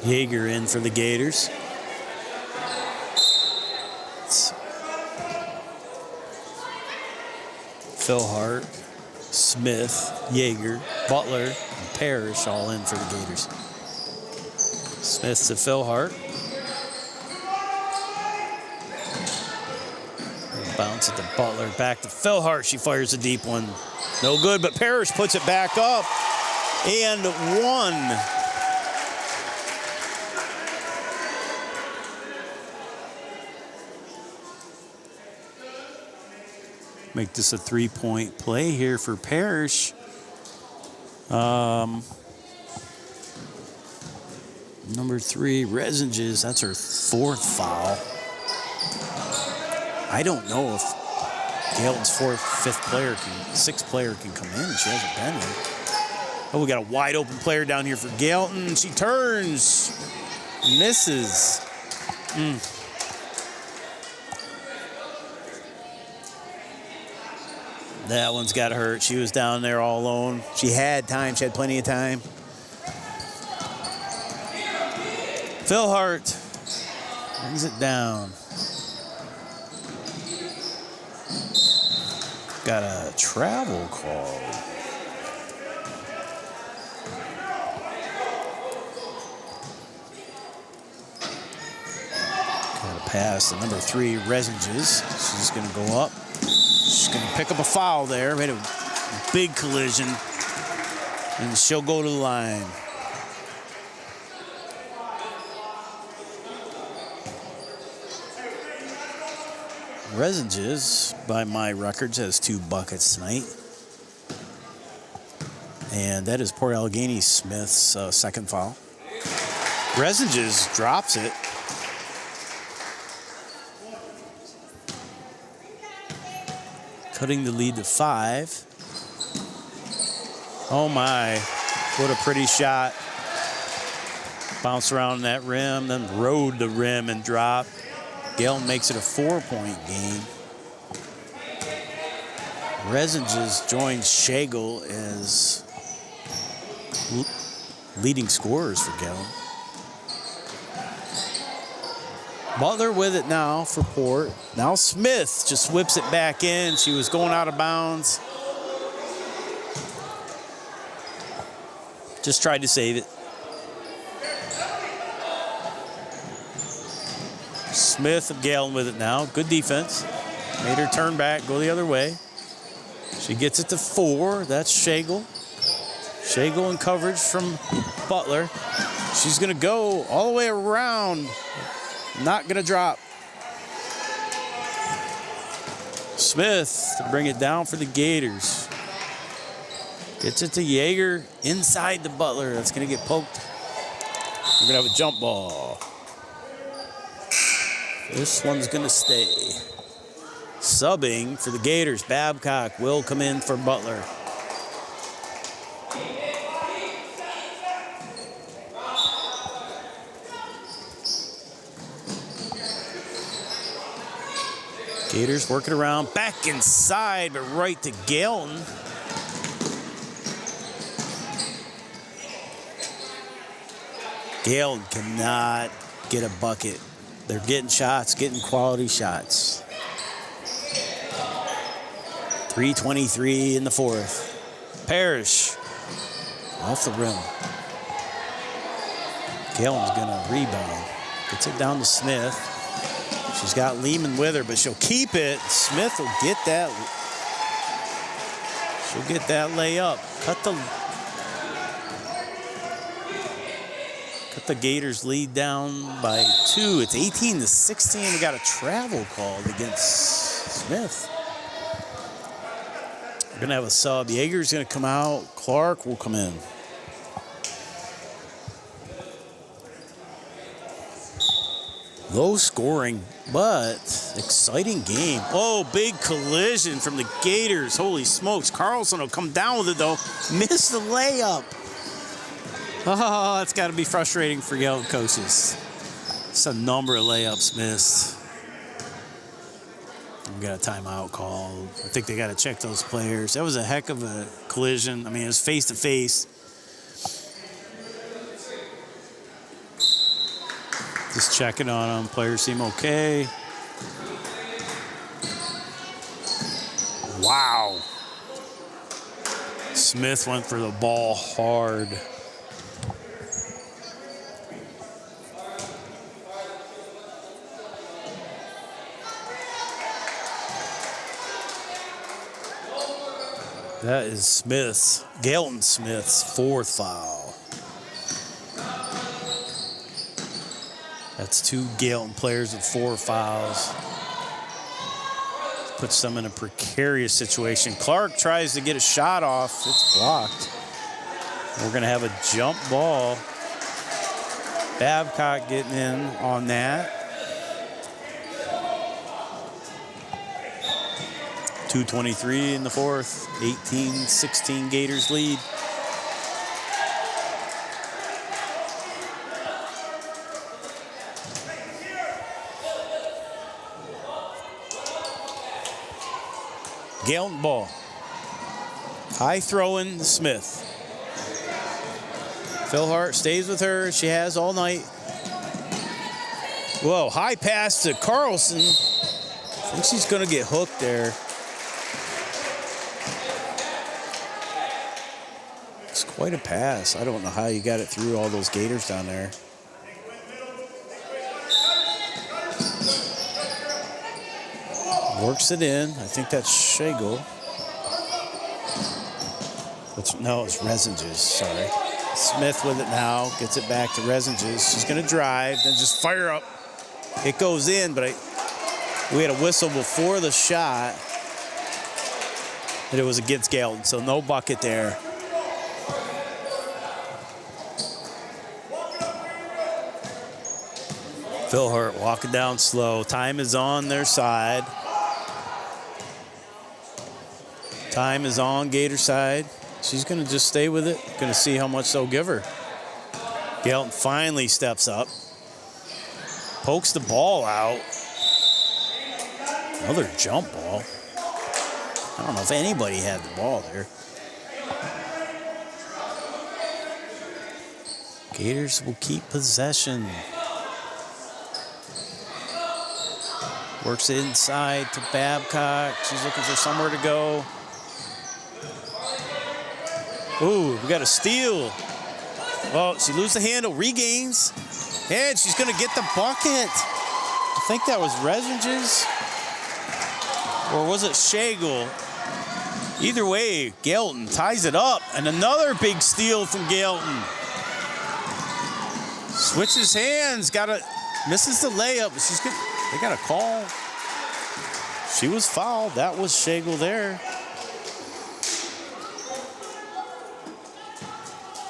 Yeager in for the Gators. Philhart, Smith, Yeager, Butler, and Parrish all in for the Gators. Smith to Philhart. Bounce it to Butler, back to Philhart. She fires a deep one. No good, but Parrish puts it back up. And 1. Make this a 3-point play here for Parrish. Number 3, Resinges. That's her 4th foul. I don't know if Galeton's 6th player can come in. She hasn't been in. Oh, we got a wide open player down here for Galeton. She turns, misses. That one's got hurt. She was down there all alone. She had time. She had plenty of time. Philhart brings it down. got a travel call. Got a pass to number 3, Resinges. She's going to go up. She's going to pick up a foul there. Made a big collision. And she'll go to the line. Resinges, by my records, has 2 buckets tonight. And that is Port Allegany Smith's second foul. Resinges drops it. Cutting the lead to 5. Oh my, what a pretty shot. Bounced around that rim, then rode the rim and dropped. Galeton makes it a 4-point game. Resinges joins Schagel as leading scorers for Galeton. Butler with it now for Port. Now Smith just whips it back in. She was going out of bounds. Just tried to save it. Smith of Galeton with it now. Good defense. Made her turn back, go the other way. She gets it to 4. That's Schagel. Schagel in coverage from Butler. She's going to go all the way around. Not going to drop. Smith to bring it down for the Gators. Gets it to Yeager inside the Butler. That's going to get poked. We're going to have a jump ball. This one's going to stay. Subbing for the Gators, Babcock will come in for Butler. Gators working around, back inside, but right to Galeton. Galeton cannot get a bucket. They're getting shots, getting quality shots. 3:23 in the 4th. Parrish off the rim. Galeton's gonna rebound. Gets it down to Smith. She's got Lehman with her, but she'll keep it. Smith will get that. She'll get that layup. Cut the Gators lead down by 2. It's 18-16. We got a travel called against Smith. We're gonna have a sub. Yeager's gonna come out. Clark will come in. Low scoring, but exciting game. Oh, big collision from the Gators. Holy smokes. Carlson will come down with it, though. Missed the layup. Oh, that's got to be frustrating for Galeton coaches. It's a number of layups missed. We got a timeout called. I think they got to check those players. That was a heck of a collision. I mean, it was face-to-face. Just checking on them. Players seem okay. Wow. Smith went for the ball hard. That is Smith's, Galeton Smith's 4th foul. That's 2 Galeton players with 4 fouls. Puts them in a precarious situation. Clark tries to get a shot off. It's blocked. We're going to have a jump ball. Babcock getting in on that. 2:23 in the 4th. 18-16 Gators lead. Galeton ball. High throw-in to Smith. Phil Hart stays with her. She has all night. Whoa, high pass to Carlson. I think she's going to get hooked there. Quite a pass. I don't know how you got it through all those Gators down there. Works it in. I think that's Schagel. No, it's Resenges. Sorry. Smith with it now. Gets it back to Resenges. She's going to drive, then just fire up. It goes in, but we had a whistle before the shot. And it was against Galeton, so no bucket there. Philhart walking down slow. Time is on their side. Time is on Gator side. She's going to just stay with it. Going to see how much they'll give her. Galeton finally steps up. Pokes the ball out. Another jump ball. I don't know if anybody had the ball there. Gators will keep possession. Works it inside to Babcock. She's looking for somewhere to go. Ooh, we got a steal. Oh, she loses the handle, regains, and she's going to get the bucket. I think that was Resenges, or was it Schagel? Either way, Galeton ties it up, and another big steal from Galeton. Switches hands, misses the layup, but she's good. They got a call. She was fouled. That was Schagel there.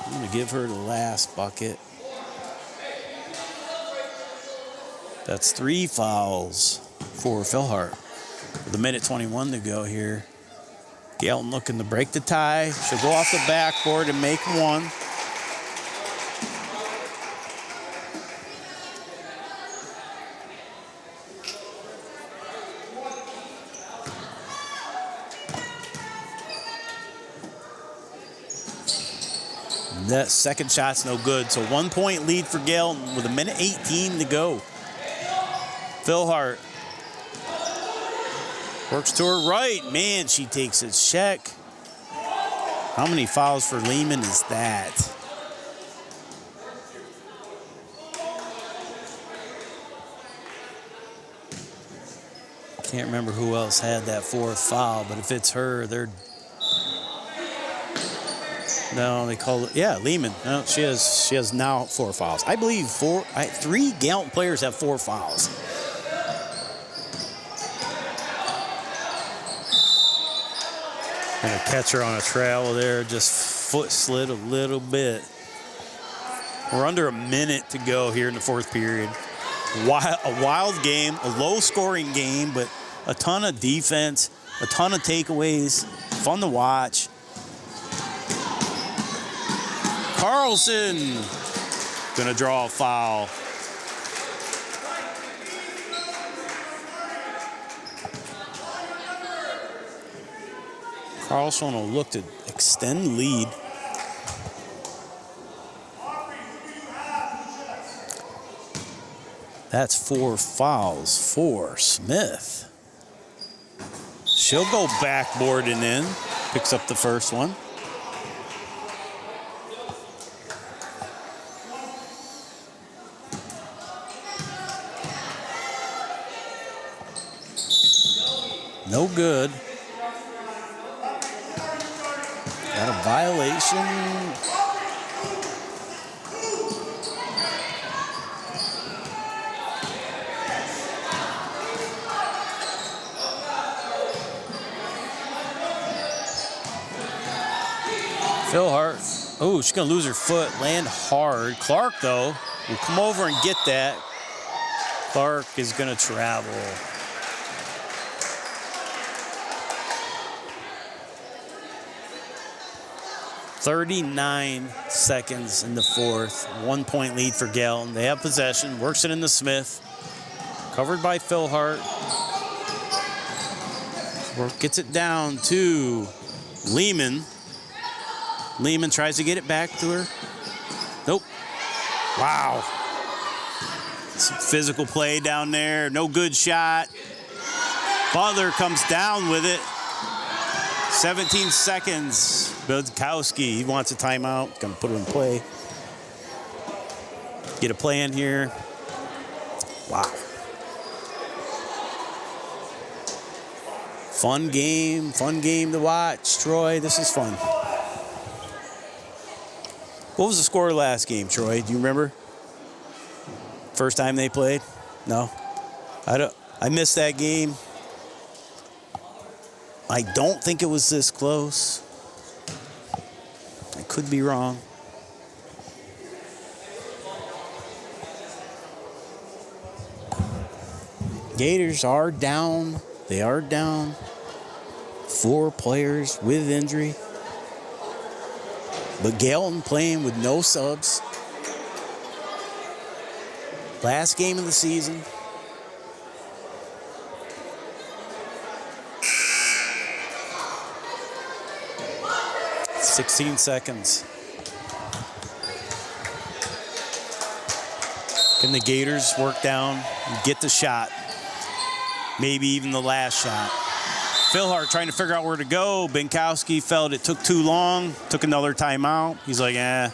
I'm going to give her the last bucket. That's 3 fouls for Philhart. With 1:21 to go here. Galeton looking to break the tie. She'll go off the backboard and make one. That second shot's no good. So 1 point lead for Galeton with 1:18 to go. Philhart works to her right. Man, she takes a check. How many fouls for Lehman is that? Can't remember who else had that 4th foul, but if it's her, they're... No, they call it, yeah, Lehman. No, she has now 4 fouls. I believe 3 Galeton players have 4 fouls. And a catcher on a travel there, just foot slid a little bit. We're under a minute to go here in the 4th period. A wild game, a low-scoring game, but a ton of defense, a ton of takeaways, fun to watch. Carlson gonna draw a foul. Carlson will look to extend lead. That's 4 fouls for Smith. She'll go backboard and in. Picks up the first one. No good. Got a violation. Philhart. Oh, she's going to lose her foot. Land hard. Clark, though, will come over and get that. Clark is going to travel. 39 seconds in the 4th. 1 point lead for Galeton. They have possession. Works it into Smith. Covered by Philhart. Gets it down to Lehman. Lehman tries to get it back to her. Nope. Wow. Some physical play down there. No good shot. Butler comes down with it. 17 seconds. Bielkowski, he wants a timeout. Gonna put it in play. Get a play in here. Wow. Fun game to watch, Troy. This is fun. What was the score last game, Troy? Do you remember? First time they played? No? I missed that game. I don't think it was this close. I could be wrong. Gators are down. They are down. 4 players with injury. But Galeton playing with no subs. Last game of the season. "16 seconds. Can the Gators work down and get the shot? Maybe even the last shot. Philhart trying to figure out where to go. Bielkowski felt it took too long, took another timeout. He's like, The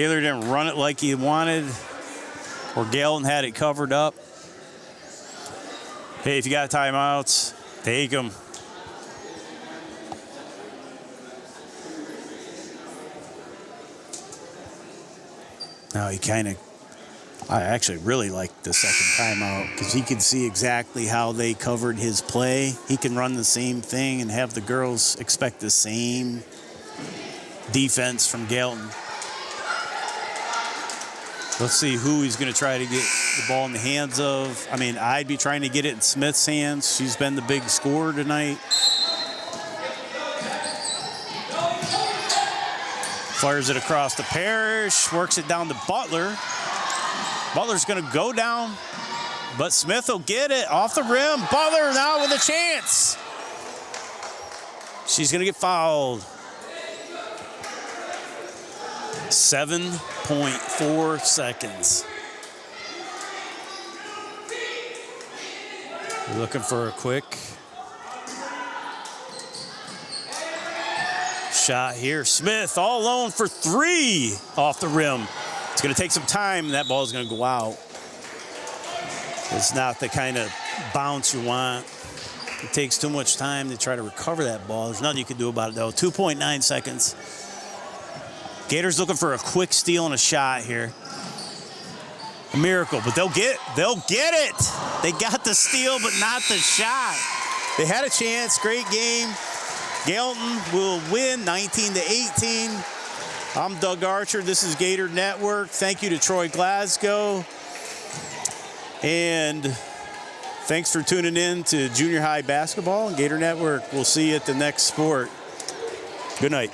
other didn't run it like he wanted, or Galeton had it covered up. Hey, if you got timeouts, take them. Now I actually really like the second timeout because he could see exactly how they covered his play. He can run the same thing and have the girls expect the same defense from Galeton. Let's see who he's going to try to get the ball in the hands of. I mean, I'd be trying to get it in Smith's hands. She's been the big scorer tonight. Fires it across to Parrish, works it down to Butler. Butler's going to go down, but Smith will get it off the rim. Butler now with a chance. She's going to get fouled. 7.4 seconds. We're looking for a quick shot here. Smith all alone for 3 off the rim. It's going to take some time. That ball is going to go out. It's not the kind of bounce you want. It takes too much time to try to recover that ball. There's nothing you can do about it, though. 2.9 seconds. Gators looking for a quick steal and a shot here. A miracle, but they'll get it. They got the steal, but not the shot. They had a chance. Great game. Galeton will win 19-18. I'm Doug Archer. This is Gator Network. Thank you to Troy Glasgow. And thanks for tuning in to junior high basketball and Gator Network. We'll see you at the next sport. Good night.